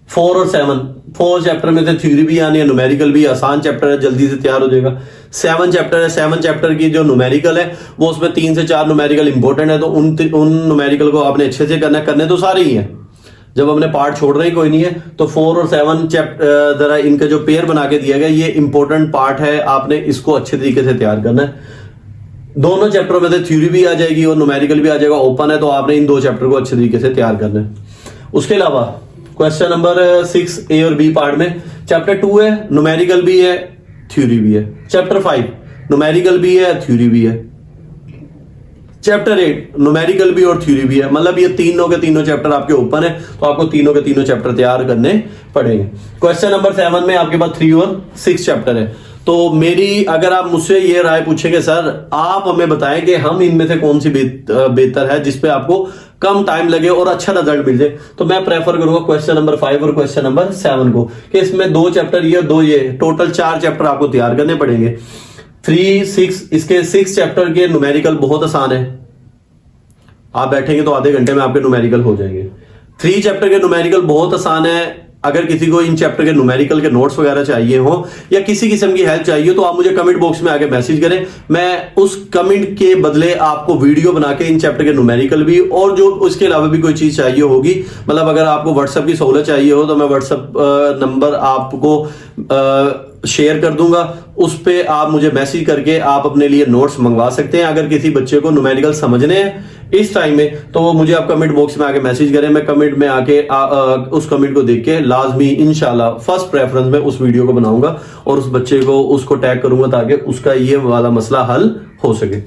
4 और 7। 4 चैप्टर में से थ्योरी भी आनी है, न्यूमेरिकल भी, आसान चैप्टर है, जल्दी से तैयार हो जाएगा। 7 चैप्टर है, 7 चैप्टर की जो न्यूमेरिकल है वो उसमें 3 से 4 न्यूमेरिकल इंपॉर्टेंट है, तो उन न्यूमेरिकल को आपने अच्छे से करने तो सारे ही है, जब हमने पार्ट छोड़ रहे ही कोई नहीं है। तो 4 और 7 चैप्टर जरा इनका जो पेयर बना के दिया गया, ये इंपॉर्टेंट पार्ट है, आपने इसको अच्छे तरीके से तैयार करना है। दोनों चैप्टरों में से थ्योरी भी आ जाएगी और न्यूमेरिकल भी आ जाएगा, ओपन है, तो आपने इन 2 चैप्टर को अच्छे तरीके से तैयार करना है। उसके अलावा क्वेश्चन नंबर 6 ए और बी पार्ट में। चैप्टर 2 है, न्यूमेरिकल भी है, थ्योरी भी है। चैप्टर 5 न्यूमेरिकल भी है, थ्योरी भी है। चैप्टर 8 न्यूमेरिकल भी और थ्योरी भी है। मतलब ये तीनों के तीनों चैप्टर आपके ओपन है, तो आपको तीनों के तीनों चैप्टर तैयार करने पड़ेंगे। क्वेश्चन नंबर 7 में आपके पास 3 और 6 चैप्टर है। तो मेरी, अगर आप मुझसे ये राय पूछेंगे सर आप हमें बताएं कि हम इनमें से कौन सी बेहतर है जिसपे आपको कम टाइम लगे और अच्छा रिजल्ट मिल जाए, तो मैं प्रेफर करूंगा क्वेश्चन नंबर 5 और क्वेश्चन नंबर 7 को, कि इसमें 2 चैप्टर ये और 2 ये, टोटल 4 चैप्टर आपको तैयार करने पड़ेंगे। 3, 6, इसके 6 चैप्टर के न्यूमेरिकल बहुत आसान है, आप बैठेंगे तो आधे घंटे में आपके न्यूमेरिकल हो जाएंगे। 3 चैप्टर के न्यूमेरिकल बहुत आसान है। अगर किसी को इन चैप्टर के न्यूमेरिकल के नोट्स वगैरह चाहिए हो या किसी किस्म की हेल्प चाहिए तो आप मुझे कमेंट बॉक्स में आके मैसेज करें, मैं उस कमेंट के बदले आपको वीडियो बना के इन चैप्टर के न्यूमेरिकल भी और जो उसके अलावा भी कोई चीज चाहिए होगी, मतलब अगर आपको व्हाट्सएप की सहूलत चाहिए हो तो मैं व्हाट्सएप नंबर आपको शेयर कर दूंगा, उस पे आप मुझे मैसेज करके आप अपने लिए नोट्स मंगवा सकते हैं। अगर किसी बच्चे को न्यूमेरिकल समझने हैं इस टाइम में तो वो मुझे आप कमेंट बॉक्स में आके मैसेज करें, मैं कमेंट में आके उस कमेंट को देख के लाजमी इंशाल्लाह फर्स्ट प्रेफरेंस में उस वीडियो को बनाऊंगा और उस बच्चे को उसको टैग करूंगा ताकि उसका ये वाला मसला हल हो सके।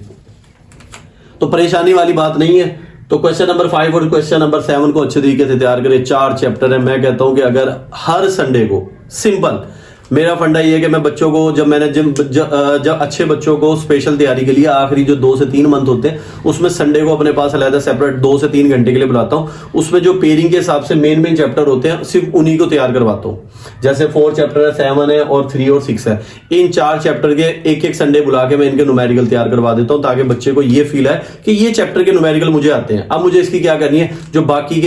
तो परेशानी वाली बात नहीं है। तो क्वेश्चन नंबर 5 और क्वेश्चन नंबर 7 को अच्छे तरीके से तैयार करें। 4 चैप्टर है। मैं कहता हूं कि अगर हर संडे को, सिंपल मेरा फंडा ये है कि मैं बच्चों को जब अच्छे बच्चों को स्पेशल तैयारी के लिए आखिरी जो 2 से 3 मंथ होते हैं उसमें संडे को अपने पास अलग सेपरेट 2 से 3 घंटे के लिए बुलाता हूं। उसमें जो पेयरिंग के हिसाब से मेन चैप्टर होते हैं सिर्फ उन्हीं को तैयार करवाता हूं। जैसे 4 चैप्टर है, 7 है और 3 और 6 है। इन 4 चैप्टर के एक संडे बुला के मैं इनके न्यूमेरिकल तैयार करवा देता हूं ताकि बच्चे को ये फील है कि ये चैप्टर के न्यूमेरिकल मुझे आते हैं। अब मुझे इसकी क्या करनी है, जो बाकी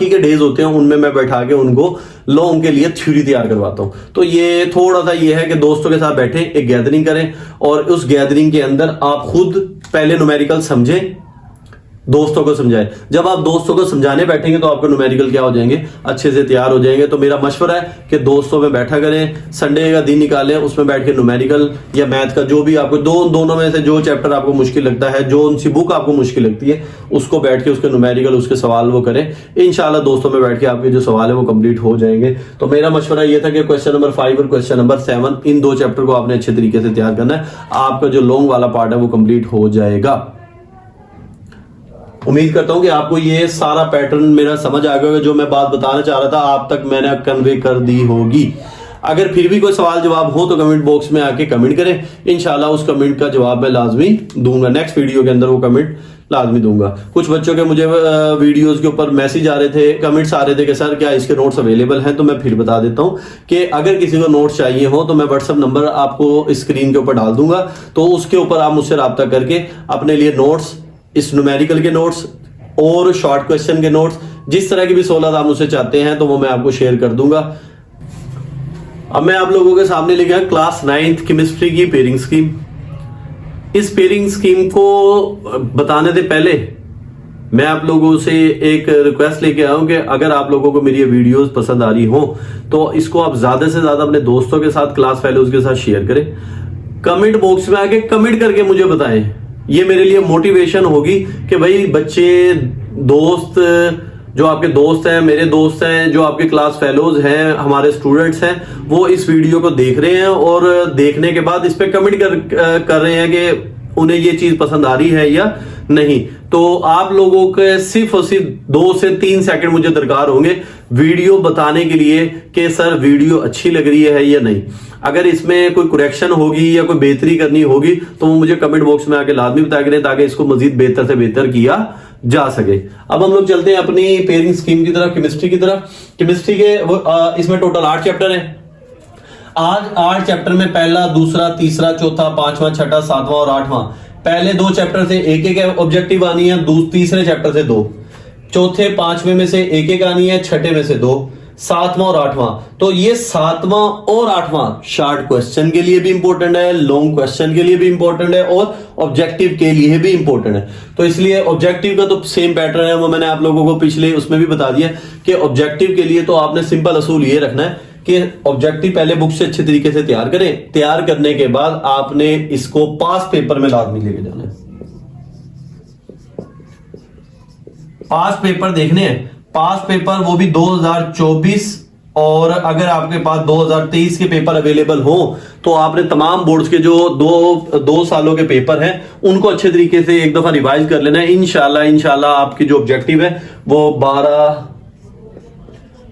के डेज होते हैं उनमें मैं बैठा के उनको लॉन्ग के लिए थ्योरी तैयार करवाता हूं। तो ये थोड़ा सा ये है कि दोस्तों के साथ बैठे एक गैदरिंग करें और उस गैदरिंग के अंदर आप खुद पहले न्यूमेरिकल समझें, दोस्तों को समझाएं। जब आप दोस्तों को समझाने बैठेंगे तो आपके न्यूमेरिकल क्या हो जाएंगे, अच्छे से तैयार हो जाएंगे। तो मेरा मशवरा है कि दोस्तों में बैठा करें, संडे का दिन निकालें, उसमें बैठ के न्यूमेरिकल या मैथ का जो भी आपको दोनों में से जो चैप्टर आपको मुश्किल लगता है, जो उनसी बुक आपको मुश्किल लगती है, उसको बैठ के उसके न्यूमेरिकल उसके सवाल वो करें। इंशाल्लाह दोस्तों में बैठ के आपके जो सवाल है वो कंप्लीट हो जाएंगे। तो मेरा मशवरा ये था कि क्वेश्चन नंबर 5 और क्वेश्चन नंबर 7 इन 2 चैप्टर को आपने अच्छे तरीके से तैयार करना है। आपका जो लॉन्ग वाला पार्ट है वो कंप्लीट हो जाएगा। उम्मीद करता हूं कि आपको ये सारा पैटर्न मेरा समझ आ गया होगा। जो मैं बात बताना चाह रहा था आप तक मैंने कन्वे कर दी होगी। अगर फिर भी कोई सवाल जवाब हो तो कमेंट बॉक्स में आके कमेंट करें, इंशाल्लाह उस कमेंट का जवाब मैं लाजमी दूंगा। नेक्स्ट वीडियो के अंदर वो कमेंट लाजमी दूंगा। कुछ बच्चों के मुझे वीडियोस के ऊपर मैसेज आ रहे थे, कमेंट्स आ रहे थे कि सर क्या इसके नोट्स अवेलेबल हैं, तो मैं फिर बता देता हूं कि अगर किसी को नोट्स चाहिए हो तो मैं व्हाट्सएप नंबर आपको स्क्रीन के ऊपर डाल दूंगा, तो उसके ऊपर आप मुझसे रब्ता करके अपने लिए नोट्स, इस न्यूमेरिकल के नोट्स और शॉर्ट क्वेश्चन के नोट्स, जिस तरह की भी सहूलत आप मुझसे चाहते हैं तो वो मैं आपको शेयर कर दूंगा। अब मैं आप लोगों के सामने लेके आया क्लास 9th केमिस्ट्री की पेयरिंग स्कीम। इस पेयरिंग स्कीम को बताने से पहले मैं आप लोगों से एक रिक्वेस्ट लेके आया हूं कि अगर आप लोगों को मेरी ये वीडियोस पसंद आ रही हो तो इसको आप ज्यादा से ज्यादा अपने दोस्तों के साथ, क्लास फेलोज के साथ शेयर करें। कमेंट बॉक्स में आके कमेंट करके मुझे बताएं, ये मेरे लिए मोटिवेशन होगी कि भाई बच्चे, दोस्त, जो आपके दोस्त हैं, मेरे दोस्त हैं, जो आपके क्लास फेलोज हैं, हमारे स्टूडेंट्स हैं, वो इस वीडियो को देख रहे हैं और देखने के बाद इस पे कमेंट कर रहे हैं कि उन्हें ये चीज पसंद आ रही है या नहीं। तो आप लोगों के सिर्फ और सिर्फ 2 से 3 सेकंड मुझे दरकार होंगे वीडियो बताने के लिए कि सर वीडियो अच्छी लग रही है या नहीं। अगर इसमें कोई करेक्शन होगी या कोई बेहतरी करनी होगी तो वो मुझे कमेंट बॉक्स में आके लाजमी बताया करें ताकि इसको मजीद बेहतर से बेहतर किया जा सके। अब हम लोग चलते हैं अपनी पेयरिंग स्कीम की तरफ, केमिस्ट्री की तरफ। केमिस्ट्री के इसमें टोटल 8 चैप्टर हैं। आज 8 चैप्टर में पहला, दूसरा, तीसरा, चौथा, 5वां, 6वां, 7वां और 8वां, पहले 2 चैप्टर से एक ऑब्जेक्टिव आनी है, तीसरे चैप्टर से 2, चौथे 5वें में से एक आनी है, 6ठे में से 2, 7वां और 8वां। तो ये 7वां और 8वां शॉर्ट क्वेश्चन के लिए भी इंपॉर्टेंट है, लॉन्ग क्वेश्चन के लिए भी इंपॉर्टेंट है और ऑब्जेक्टिव के लिए भी इंपॉर्टेंट है। तो इसलिए ऑब्जेक्टिव का तो सेम पैटर्न है, वो मैंने आप लोगों को पिछले उसमें भी बता दिया कि ऑब्जेक्टिव के लिए तो आपने सिंपल असूल ये रखना है कि ऑब्जेक्टिव पहले बुक से अच्छे तरीके से तैयार करें। तैयार करने के बाद आपने इसको पास पेपर में लाजमी लेके जाना है। पास पेपर देखने हैं, पास पेपर वो भी 2024, और अगर आपके पास 2023 के पेपर अवेलेबल हो तो आपने तमाम बोर्ड्स के जो दो सालों के पेपर हैं उनको अच्छे तरीके से एक दफा रिवाइज कर लेना है। इंशाल्लाह आपकी जो ऑब्जेक्टिव है वो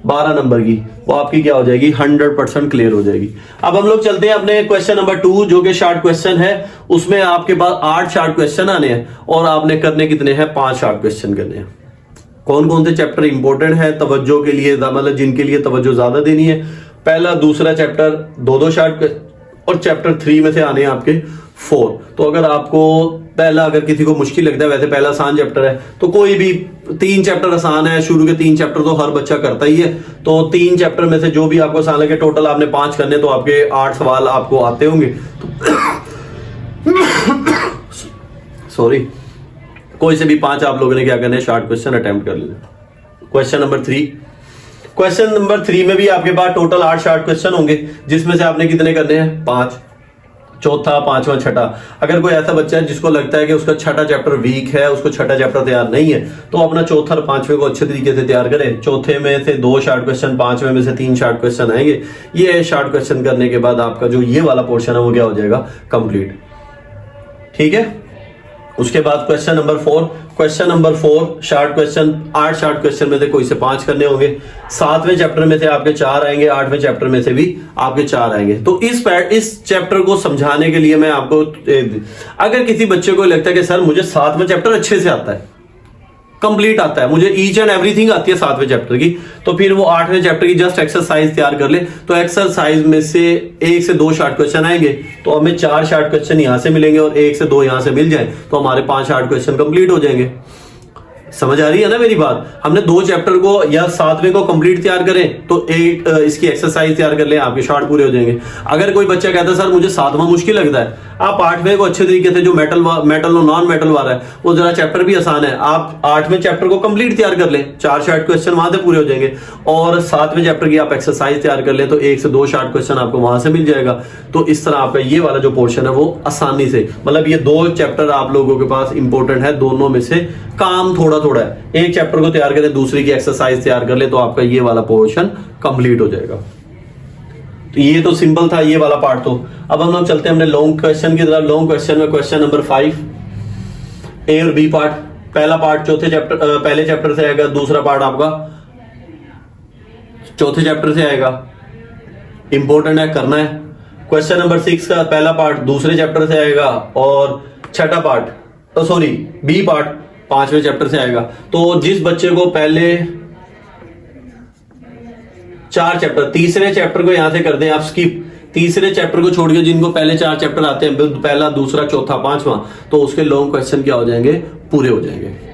12 नंबर की, वो आपकी क्या हो जाएगी, 100% क्लियर हो जाएगी। अब हम लोग चलते हैं अपने क्वेश्चन नंबर 2 जो कि शॉर्ट क्वेश्चन है। उसमें आपके पास 8 शॉर्ट क्वेश्चन आने हैं और आपने करने कितने हैं, 5 शॉर्ट क्वेश्चन करने हैं। कौन कौन से चैप्टर इंपॉर्टेंट है तवज्जो के लिए, मतलब जिनके लिए तवज्जो ज्यादा देनी है, पहला दूसरा चैप्टर 2 शॉर्ट, और चैप्टर 3 में से आने हैं आपके 4। तो अगर आपको पहला, अगर किसी को मुश्किल लगता है, वैसे पहला आसान चैप्टर है तो कोई भी 3 चैप्टर आसान है, शुरू के 3 चैप्टर तो हर बच्चा करता ही है, तो 3 चैप्टर में से जो भी आपको आसान लगे, टोटल आपने 5 करने, तो आपके 8 सवाल आपको आते होंगे। सॉरी, कोई से भी 5 आप लोगों ने क्या करना है, शॉर्ट क्वेश्चन अटेम्प्ट कर लेना। क्वेश्चन नंबर 3 में भी आपके पास टोटल 8 शॉर्ट क्वेश्चन होंगे, जिसमें से आपने कितने करने हैं, 5। चौथा, पांचवा, छठा। अगर कोई ऐसा बच्चा है जिसको लगता है कि उसका छठा चैप्टर वीक है, उसको छठा चैप्टर तैयार नहीं है, तो अपना चौथा और पांचवे को अच्छे तरीके से तैयार करे। चौथे में से 2 शॉर्ट क्वेश्चन, पांचवे में से 3 शॉर्ट क्वेश्चन आएंगे। ये शॉर्ट क्वेश्चन करने के बाद आपका जो ये वाला पोर्शन है वो क्या हो जाएगा, कंप्लीट। ठीक है। उसके बाद question number 4 short question, 8 short question में से कोई से 5 करने होंगे। 7वें चैप्टर में से आपके 4 आएंगे, 8वें चैप्टर में से भी आपके 4 आएंगे। तो इस चैप्टर को समझाने के लिए मैं आपको, अगर किसी बच्चे को लगता है कि सर मुझे 7वां चैप्टर अच्छे से आता है, कंप्लीट आता है, मुझे ईच एंड एवरीथिंग आती है 7वें चैप्टर की, तो फिर वो 8वें चैप्टर की जस्ट एक्सरसाइज तैयार कर ले। तो एक्सरसाइज में से 1 से 2 शॉर्ट क्वेश्चन आएंगे, तो हमें 4 शॉर्ट क्वेश्चन यहां से मिलेंगे और 1 से 2 यहां से मिल जाए, तो हमारे 5 शॉर्ट क्वेश्चन कंप्लीट हो जाएंगे। समझ आ रही है ना मेरी बात। हमने 2 चैप्टर को या 7वें को कंप्लीट तैयार करें तो एक इसकी एक्सरसाइज तैयार कर लें, आपके शॉर्ट पूरे हो जाएंगे। अगर कोई बच्चा कहता है सर मुझे 7वां मुश्किल लगता है, आप 8वें को अच्छे तरीके से, जो मेटल और नॉन मेटल वाला है वो जरा चैप्टर भी आसान है, आप 8वें चैप्टर को कंप्लीट तैयार कर लें, 4 शॉर्ट क्वेश्चन वहां से पूरे हो जाएंगे, और 7वें चैप्टर की आप एक्सरसाइज तैयार कर लें तो 1 से 2 शॉर्ट क्वेश्चन आपको वहां से मिल जाएगा। तो इस तरह आपका ये वाला जो पोर्शन है वो आसानी से, मतलब ये 2 चैप्टर आप लोगों के पास इंपॉर्टेंट है, दोनों में से काम थोड़ा थोड़ा है। एक चैप्टर को तैयार करें, दूसरी की एक्सरसाइज तैयार कर ले, तो आपका ये वाला पोर्शन कंप्लीट हो जाएगा। तो ये तो सिंपल था ये वाला पार्ट। तो अब हम लोग चलते हैं अपने लॉन्ग क्वेश्चन की तरफ। लॉन्ग क्वेश्चन में क्वेश्चन नंबर 5 ए और बी पार्ट। पहला पार्ट पहले चैप्टर से आएगा, दूसरा पार्ट आपका चौथे चैप्टर से आएगा, इंपॉर्टेंट है, करना है। क्वेश्चन नंबर 6 का पहला पार्ट दूसरे चैप्टर से आएगा, और छठा पार्ट बी पार्ट 5वें चैप्टर से आएगा। तो जिस बच्चे को पहले 4 चैप्टर, तीसरे चैप्टर को यहां से कर दें आप स्किप, तीसरे चैप्टर को छोड़ के जिनको पहले 4 चैप्टर आते हैं, पहला, दूसरा, चौथा, 5वां, तो उसके लॉन्ग क्वेश्चन क्या हो जाएंगे, पूरे हो जाएंगे।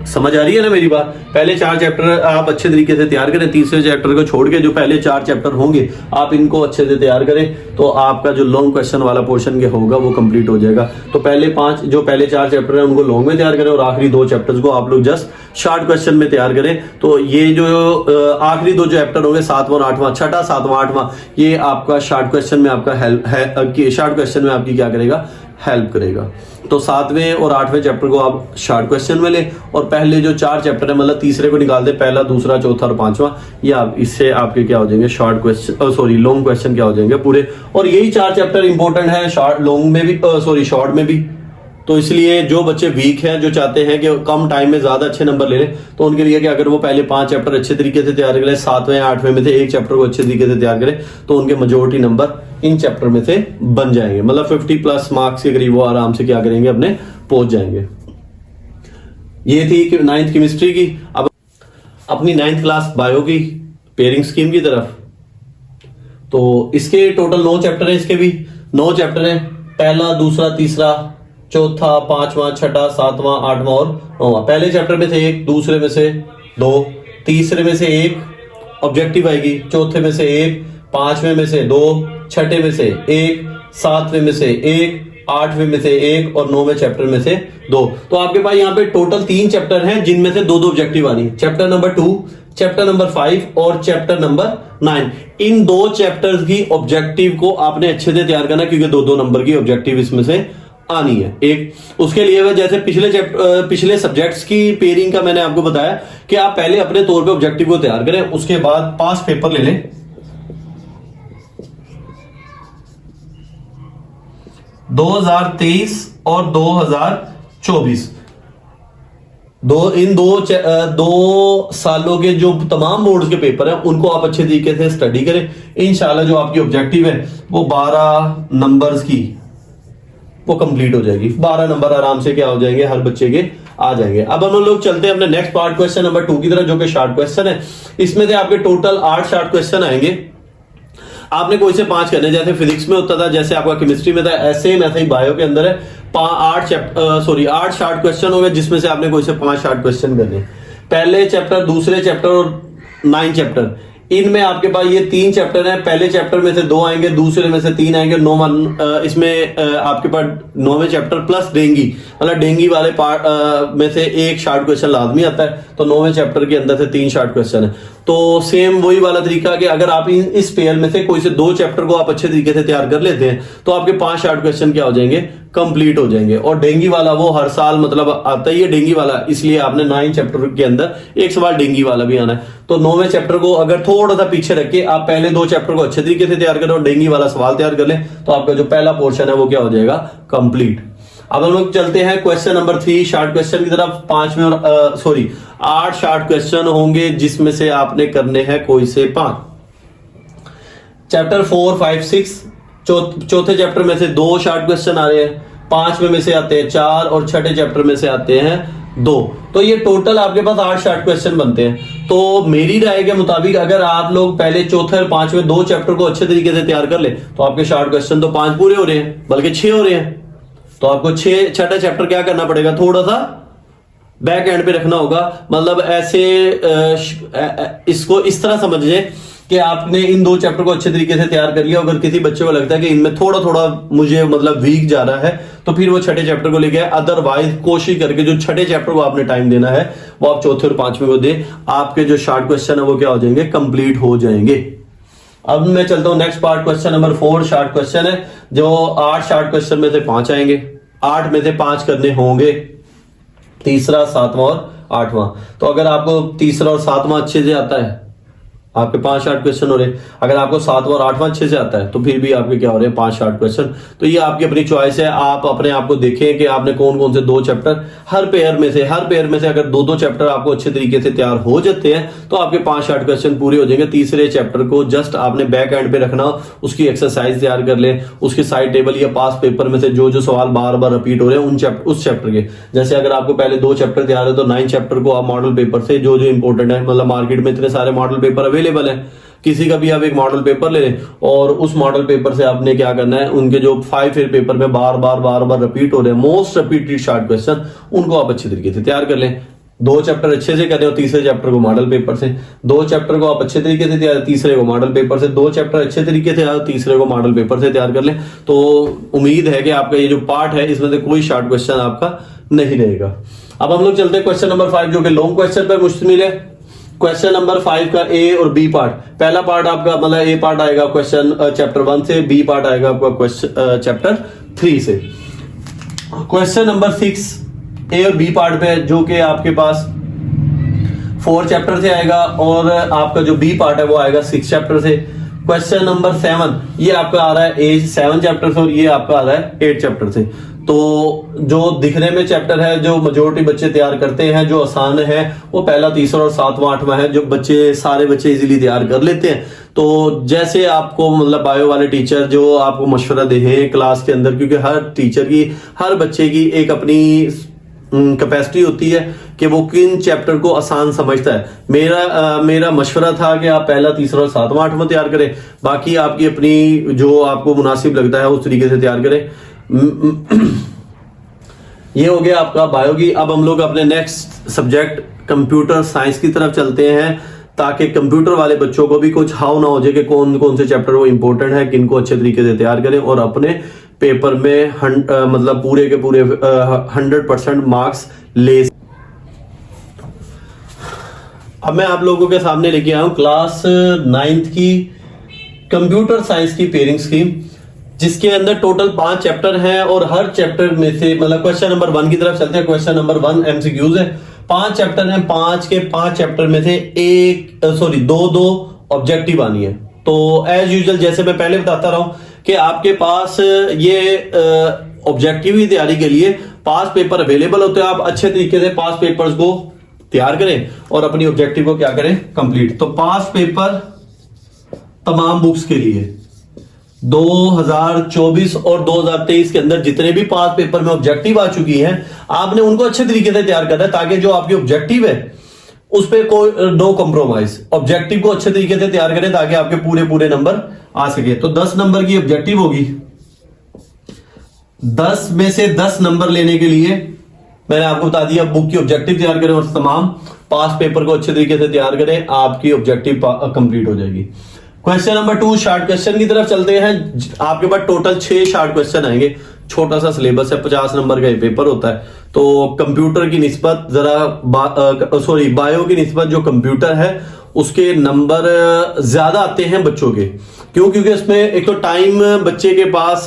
समझ आ रही है ना मेरी बात। पहले 4 चैप्टर आप अच्छे तरीके से तैयार करें, तीसरे चैप्टर को छोड़ के जो पहले 4 चैप्टर होंगे आप इनको अच्छे से तैयार करें, तो आपका जो लॉन्ग क्वेश्चन वाला पोर्शन होगा वो कंप्लीट हो जाएगा। तो पहले 4 चैप्टर है उनको लॉन्ग में तैयार करें, और आखिरी 2 चैप्टर्स को आप लोग जस्ट शॉर्ट क्वेश्चन में तैयार करें। तो ये जो आखिरी 2 चैप्टर होंगे, 7वां और 8वां, छठा, 7वां, 8वां, ये आपका शॉर्ट क्वेश्चन में आपका शॉर्ट क्वेश्चन में आपकी क्या करेगा, हेल्प करेगा। तो 7वें और 8वें चैप्टर को आप शॉर्ट क्वेश्चन में लें, और पहले जो 4 चैप्टर है, मतलब तीसरे को निकाल दे, पहला, दूसरा, चौथा और 5वां, ये आप इससे आपके क्या हो जाएंगे, शॉर्ट क्वेश्चन लॉन्ग क्वेश्चन क्या हो जाएंगे पूरे। और यही 4 चैप्टर इंपॉर्टेंट है लॉन्ग में भी, शॉर्ट में भी। तो इसलिए जो बच्चे वीक हैं, जो चाहते हैं कि कम टाइम में ज्यादा अच्छे नंबर ले लें, तो उनके लिए कि अगर वो पहले 5 चैप्टर अच्छे तरीके से तैयार करें, 7वें 8वें में से एक चैप्टर को अच्छे तरीके से तैयार करें, तो उनके मेजोरिटी नंबर इन चैप्टर में से बन जाएंगे, मतलब 50+ मार्क्स के करीब वो आराम से क्या करेंगे, अपने पहुंच जाएंगे। ये थी 9th केमिस्ट्री की। अब अपनी 9th क्लास बायो की पेयरिंग स्कीम की तरफ। तो इसके टोटल 9 चैप्टर है, इसके भी 9 चैप्टर है, पहला, दूसरा, तीसरा, चौथा, 5वां, छठा, 7वां, 8वां और 9वां। पहले चैप्टर में से 1, दूसरे में से 2, तीसरे में से 1 ऑब्जेक्टिव आएगी, चौथे में से 1, 5वें में से 2, छठे में से 1, 7वें में से 1, 8वें में से 1 और 9वें चैप्टर में से 2। तो आपके पास यहाँ पे टोटल 3 चैप्टर हैं, जिनमें से 2-2 ऑब्जेक्टिव आ रही है। चैप्टर नंबर 2, चैप्टर नंबर 5 और चैप्टर नंबर 9। इन 2 चैप्टर्स की ऑब्जेक्टिव को आपने अच्छे से तैयार करना, क्योंकि 2-2 नंबर की ऑब्जेक्टिव इसमें से आनी है एक। उसके लिए वह जैसे पिछले सब्जेक्ट्स की पेयरिंग का मैंने आपको बताया कि आप पहले अपने तौर पे ऑब्जेक्टिव को तैयार करें, उसके बाद 5 पेपर ले लें। दो 2023 और 2024 दो सालों के जो तमाम बोर्ड्स के पेपर हैं उनको आप अच्छे तरीके से स्टडी करें। इंशाल्लाह जो आपकी ऑब्जेक्टिव है वो 12 नंबर्स की वो कंप्लीट हो जाएगी। 12 नंबर आराम से क्या हो जाएंगे, हर बच्चे के आ जाएंगे। अब हम लोग चलते हैं अपने नेक्स्ट पार्ट क्वेश्चन नंबर 2 की तरफ, जो कि शॉर्ट क्वेश्चन है। इसमें से आपके टोटल 8 शॉर्ट क्वेश्चन आएंगे। आपने कोई से 5 करने, जैसे फिजिक्स में होता था, जैसे आपका केमिस्ट्री में था, ऐसे ही बायो के अंदर है 8 शॉर्ट क्वेश्चन हो गए, जिसमें से आपने कोई से 5 शॉर्ट क्वेश्चन करने। पहले चैप्टर, दूसरे चैप्टर और 9 चैप्टर, इनमें आपके पास ये 3 चैप्टर हैं। पहले चैप्टर में से 2 आएंगे, दूसरे में से 3 आएंगे। इसमें आपके पास 9वें चैप्टर प्लस डेंगी, मतलब डेंगी वाले पार्ट में से एक शॉर्ट क्वेश्चन लाजमी आता है। तो 9वें चैप्टर के अंदर से 3 शॉर्ट क्वेश्चन है। तो सेम वही वाला तरीका कि अगर आप इस पेयर में से कोई से 2 चैप्टर को आप अच्छे तरीके से तैयार कर लेते हैं तो आपके 5 शॉर्ट क्वेश्चन क्या हो जाएंगे, कंप्लीट हो जाएंगे। और डेंगी वाला वो हर साल मतलब आता ही है डेंगी वाला, इसलिए आपने 9 चैप्टर के अंदर एक सवाल डेंगी वाला भी आना है। तो 9वें चैप्टर को अगर थोड़ा सा पीछे रख के आप पहले 2 चैप्टर को अच्छे तरीके से तैयार करें और डेंगी वाला सवाल तैयार कर लें तो आपका जो पहला पोर्शन है वो क्या हो जाएगा, कंप्लीट। अब हम लोग चलते हैं क्वेश्चन नंबर 3 शॉर्ट क्वेश्चन की तरफ। 8 शॉर्ट क्वेश्चन होंगे, जिसमें से आपने करने हैं कोई से 5। चैप्टर 4, 5, 6 चौथे चैप्टर में से 2 शॉर्ट क्वेश्चन आ रहे हैं, 5 में से आते हैं 4 और छठे चैप्टर में से आते हैं 2। तो ये टोटल आपके पास 8 शॉर्ट क्वेश्चन बनते हैं। तो मेरी राय के मुताबिक अगर आप लोग पहले चौथे और 5वें 2 चैप्टर को अच्छे तरीके से तैयार कर ले तो आपके शॉर्ट क्वेश्चन तो 5 पूरे हो रहे हैं, बल्कि 6 हो रहे हैं। तो आपको छठा चैप्टर क्या करना पड़ेगा, थोड़ा सा बैक एंड पे रखना होगा। मतलब ऐसे इसको इस तरह समझिए कि आपने इन 2 चैप्टर को अच्छे तरीके से तैयार कर लिया। अगर किसी बच्चे को लगता है कि इनमें थोड़ा थोड़ा मुझे मतलब वीक जा रहा है तो फिर वो छठे चैप्टर को लेके आए। अदरवाइज कोशिश करके जो छठे चैप्टर को आपने टाइम देना है वो आप चौथे और 5वें को दे, आपके जो शॉर्ट क्वेश्चन है वो क्या हो जाएंगे, कंप्लीट हो जाएंगे। अब मैं चलता हूं next part, question number 4 short question है, जो 8 शॉर्ट क्वेश्चन में से 5 आएंगे। 8 में से 5 करने होंगे, तीसरा, 7वां और 8वां। तो अगर आपको तीसरा और 7वां अच्छे से आता है आपके 5 शॉर्ट क्वेश्चन हो रहे। अगर आपको 7वां और 8वां अच्छे से आता है तो फिर भी आपके क्या हो रहे हैं, 5 शॉर्ट क्वेश्चन। तो ये आपकी अपनी चॉइस है, आप अपने आप को देखें कि आपने कौन कौन से 2 चैप्टर हर पेयर में से अगर 2-2 चैप्टर आपको अच्छे तरीके से तैयार हो जाते हैं तो आपके 5 शॉर्ट क्वेश्चन पूरे हो जाएंगे। तीसरे चैप्टर को जस्ट आपने बैक एंड पे रखना, उसकी एक्सरसाइज तैयार कर ले, उसकी साइड टेबल या पास पेपर में से जो जो सवाल बार बार रिपीट हो रहे हैं उस चैप्टर के। जैसे अगर आपको पहले 2 चैप्टर तैयार है तो 9 चैप्टर को आप मॉडल पेपर से जो जो इंपॉर्टेंट है, मतलब मार्केट में इतने सारे मॉडल पेपर अवेलेबल है, किसी का भी आप एक मॉडल पेपर ले लें और उस मॉडल पेपर से आपने क्या करना है, उनके जो 5 ईयर पेपर में बार बार रिपीट हो रहे हैं मोस्ट रिपीटेड शॉर्ट क्वेश्चन, उनको आप अच्छे तरीके से तैयार कर लें। 2 चैप्टर अच्छे से कर रहे हो, तीसरे चैप्टर को मॉडल पेपर से, 2 चैप्टर को आप अच्छे तरीके से तैयार, तीसरे को मॉडल पेपर से, 2 चैप्टर अच्छे तरीके से तीसरे को मॉडल पेपर से तैयार कर लें। तो उम्मीद है कि आपका ये जो पार्ट है इसमें से कोई शॉर्ट क्वेश्चन आपका नहीं रहेगा। अब हम लोग चलते हैं क्वेश्चन नंबर 5, जो कि लॉन्ग क्वेश्चन पर मुश्तमिल है। क्वेश्चन नंबर 5 का ए और बी पार्ट, पहला पार्ट आपका मतलब ए पार्ट आएगा क्वेश्चन चैप्टर 1 से, बी पार्ट आएगा आपका क्वेश्चन चैप्टर 3 से। क्वेश्चन नंबर 6 ए और बी पार्ट पे जो कि आपके पास 4 चैप्टर से आएगा और आपका जो बी पार्ट है वो आएगा 6 चैप्टर से। क्वेश्चन नंबर 7 ये आपका आ रहा है 7 चैप्टर से और ये आपका आ रहा है 8 चैप्टर से। तो जो दिखने में चैप्टर है जो मेजोरिटी बच्चे तैयार करते हैं, जो आसान है, वो पहला, तीसरा और 7वां 8वां है, जो सारे बच्चे इजीली तैयार कर लेते हैं। तो जैसे आपको मतलब बायो वाले टीचर जो आपको मशवरा दे क्लास के अंदर, क्योंकि हर टीचर की, हर बच्चे की एक अपनी कैपेसिटी होती है कि वो किन चैप्टर को आसान समझता है। मेरा मशवरा था कि आप पहला, तीसरा और 7वां 8वां तैयार करें, बाकी आपकी अपनी जो आपको मुनासिब लगता है उस तरीके से तैयार करें। ये हो गया आपका बायो की। अब हम लोग अपने नेक्स्ट सब्जेक्ट कंप्यूटर साइंस की तरफ चलते हैं, ताकि कंप्यूटर वाले बच्चों को भी कुछ हाउ ना हो जाए कि कौन कौन से चैप्टर वो इंपॉर्टेंट है, किनको अच्छे तरीके से तैयार करें और अपने पेपर में मतलब पूरे के पूरे 100% मार्क्स ले। अब मैं आप लोगों के सामने लेके आया हूं क्लास 9th की कंप्यूटर साइंस की पेयरिंग स्कीम। जिसके अंदर टोटल 5 चैप्टर हैं और हर चैप्टर में से मतलब क्वेश्चन नंबर 1 की तरफ चलते हैं। क्वेश्चन नंबर 1 एमसीक्यूज है। 5 चैप्टर हैं, 5 के 5 चैप्टर में से दो ऑब्जेक्टिव आनी है। तो एज यूजुअल जैसे मैं पहले बताता रहा हूं कि आपके पास ये ऑब्जेक्टिव की तैयारी के लिए 5 पेपर अवेलेबल होते हैं। आप अच्छे तरीके से 5 पेपर्स को तैयार करें और अपनी ऑब्जेक्टिव को क्या करें, कंप्लीट। तो 5 पेपर तमाम बुक्स के लिए 2024 और 2023 के अंदर जितने भी 5 पेपर में ऑब्जेक्टिव आ चुकी हैं, आपने उनको अच्छे तरीके से तैयार करना है ताकि जो आपकी ऑब्जेक्टिव है उस पर कोई नो कॉम्प्रोमाइज। ऑब्जेक्टिव को अच्छे तरीके से तैयार करें ताकि आपके पूरे नंबर आ सके। तो 10 नंबर की ऑब्जेक्टिव होगी। 10 में से 10 नंबर लेने के लिए मैंने आपको बता दिया, बुक की ऑब्जेक्टिव तैयार करें और तमाम 5 पेपर को अच्छे तरीके से तैयार करें, आपकी ऑब्जेक्टिव कंप्लीट हो जाएगी। क्वेश्चन नंबर 2 शार्ट क्वेश्चन की तरफ चलते हैं। आपके पास टोटल 6 शार्ट क्वेश्चन आएंगे। छोटा सा सिलेबस है, 50 नंबर का ये पेपर होता है। तो कंप्यूटर की निस्बत बायो की निस्बत जो कंप्यूटर है उसके नंबर ज्यादा आते हैं बच्चों के। क्यों? क्योंकि उसमें एक तो टाइम बच्चे के पास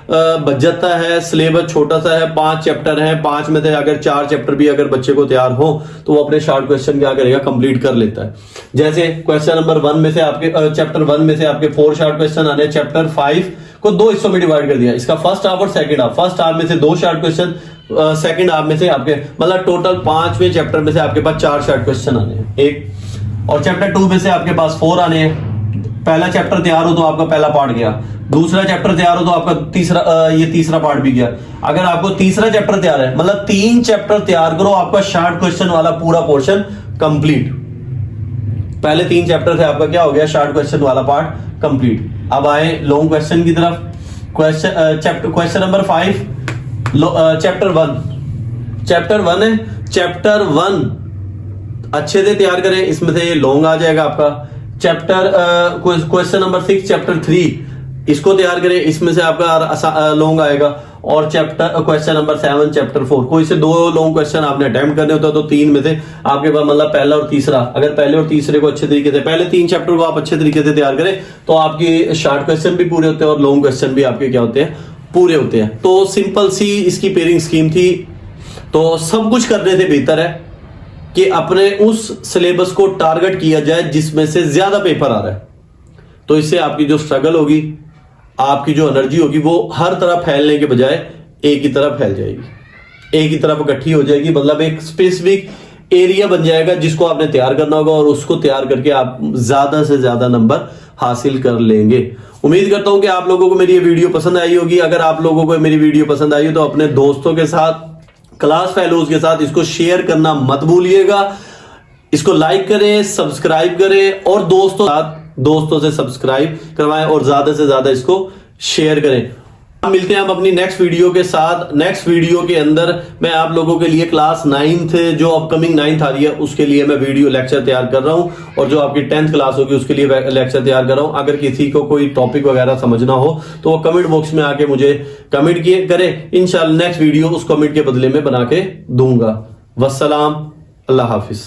बच जाता है, सिलेबस छोटा सा है, 5 चैप्टर हैं, 5 में से अगर 4 चैप्टर भी अगर बच्चे को तैयार हो तो वो अपने शार्ट क्वेश्चन क्या करेगा, कंप्लीट कर लेता है। जैसे क्वेश्चन नंबर 1 में से आपके चैप्टर 1 में से आपके 4 शार्ट क्वेश्चन आने। चैप्टर 5 को 2 हिस्सों में डिवाइड कर दिया, इसका फर्स्ट हाफ और सेकंड हाफ। फर्स्ट हाफ में से 2 शार्ट क्वेश्चन, सेकंड हाफ में से आपके मतलब टोटल 5वें चैप्टर में से आपके पास 4 शार्ट क्वेश्चन आने हैं एक। और चैप्टर 2 में से आपके पास 4 आने हैं। पहला चैप्टर तैयार हो तो आपका पहला पार्ट गया, दूसरा चैप्टर तैयार हो तो आपका तीसरा पार्ट भी गया। अगर आपको तीसरा चैप्टर तैयार है मतलब 3 चैप्टर तैयार करो, आपका शार्ट क्वेश्चन वाला पूरा पोर्शन कंप्लीट। पहले 3 चैप्टर से आपका क्या हो गया, शार्ट क्वेश्चन वाला पार्ट कंप्लीट। अब आए लॉन्ग क्वेश्चन की तरफ। क्वेश्चन नंबर 5 चैप्टर 1 है। चैप्टर 1 अच्छे से तैयार करें, इसमें से लॉन्ग आ जाएगा आपका। क्वेश्चन नंबर 6 चैप्टर 3 इसको तैयार करें, इसमें से आपका लॉन्ग आएगा। और क्वेश्चन नंबर 7 चैप्टर 4 कोई से 2 लॉन्ग क्वेश्चन आपने अटेम्प्ट करने होता है तो 3 में से आपके पास मतलब पहला और तीसरा, अगर पहले और तीसरे को अच्छे तरीके से, पहले 3 चैप्टर को आप अच्छे तरीके से तैयार करें तो आपकी शार्ट क्वेश्चन भी पूरे होते हैं और लॉन्ग क्वेश्चन भी आपके क्या होते हैं, पूरे होते हैं। तो सिंपल सी इसकी पेयरिंग स्कीम थी। तो सब कुछ करने से बेहतर है कि अपने उस सिलेबस को टारगेट किया जाए जिसमें से ज्यादा पेपर आ रहा है। तो इससे आपकी जो स्ट्रगल होगी, आपकी जो एनर्जी होगी, वो हर तरफ फैलने के बजाय एक ही तरफ फैल जाएगी, एक ही तरफ इकट्ठी हो जाएगी। मतलब एक स्पेसिफिक एरिया बन जाएगा जिसको आपने तैयार करना होगा और उसको तैयार करके आप ज्यादा से ज्यादा नंबर हासिल कर लेंगे। उम्मीद करता हूं कि आप लोगों को मेरी ये वीडियो पसंद आई होगी। अगर आप लोगों को मेरी वीडियो पसंद आई हो तो अपने दोस्तों के साथ, क्लास फेलोज के साथ इसको शेयर करना मत भूलिएगा। इसको लाइक करें, सब्सक्राइब करें और दोस्तों से सब्सक्राइब करवाएं और ज्यादा से ज्यादा इसको शेयर करें। मिलते हैं हम अपनी नेक्स्ट वीडियो के साथ। नेक्स्ट वीडियो के अंदर मैं आप लोगों के लिए क्लास 9th जो अपकमिंग 9th आ रही है उसके लिए मैं वीडियो लेक्चर तैयार कर रहा हूं और जो आपकी 10th क्लास होगी उसके लिए लेक्चर तैयार कर रहा हूं। अगर किसी को कोई टॉपिक वगैरह समझना हो तो वो कमेंट बॉक्स में आके मुझे कमेंट करें। इंशाल्लाह नेक्स्ट वीडियो उस कमेंट के बदले में बना के दूंगा। वस्सलाम, अल्लाह हाफिज।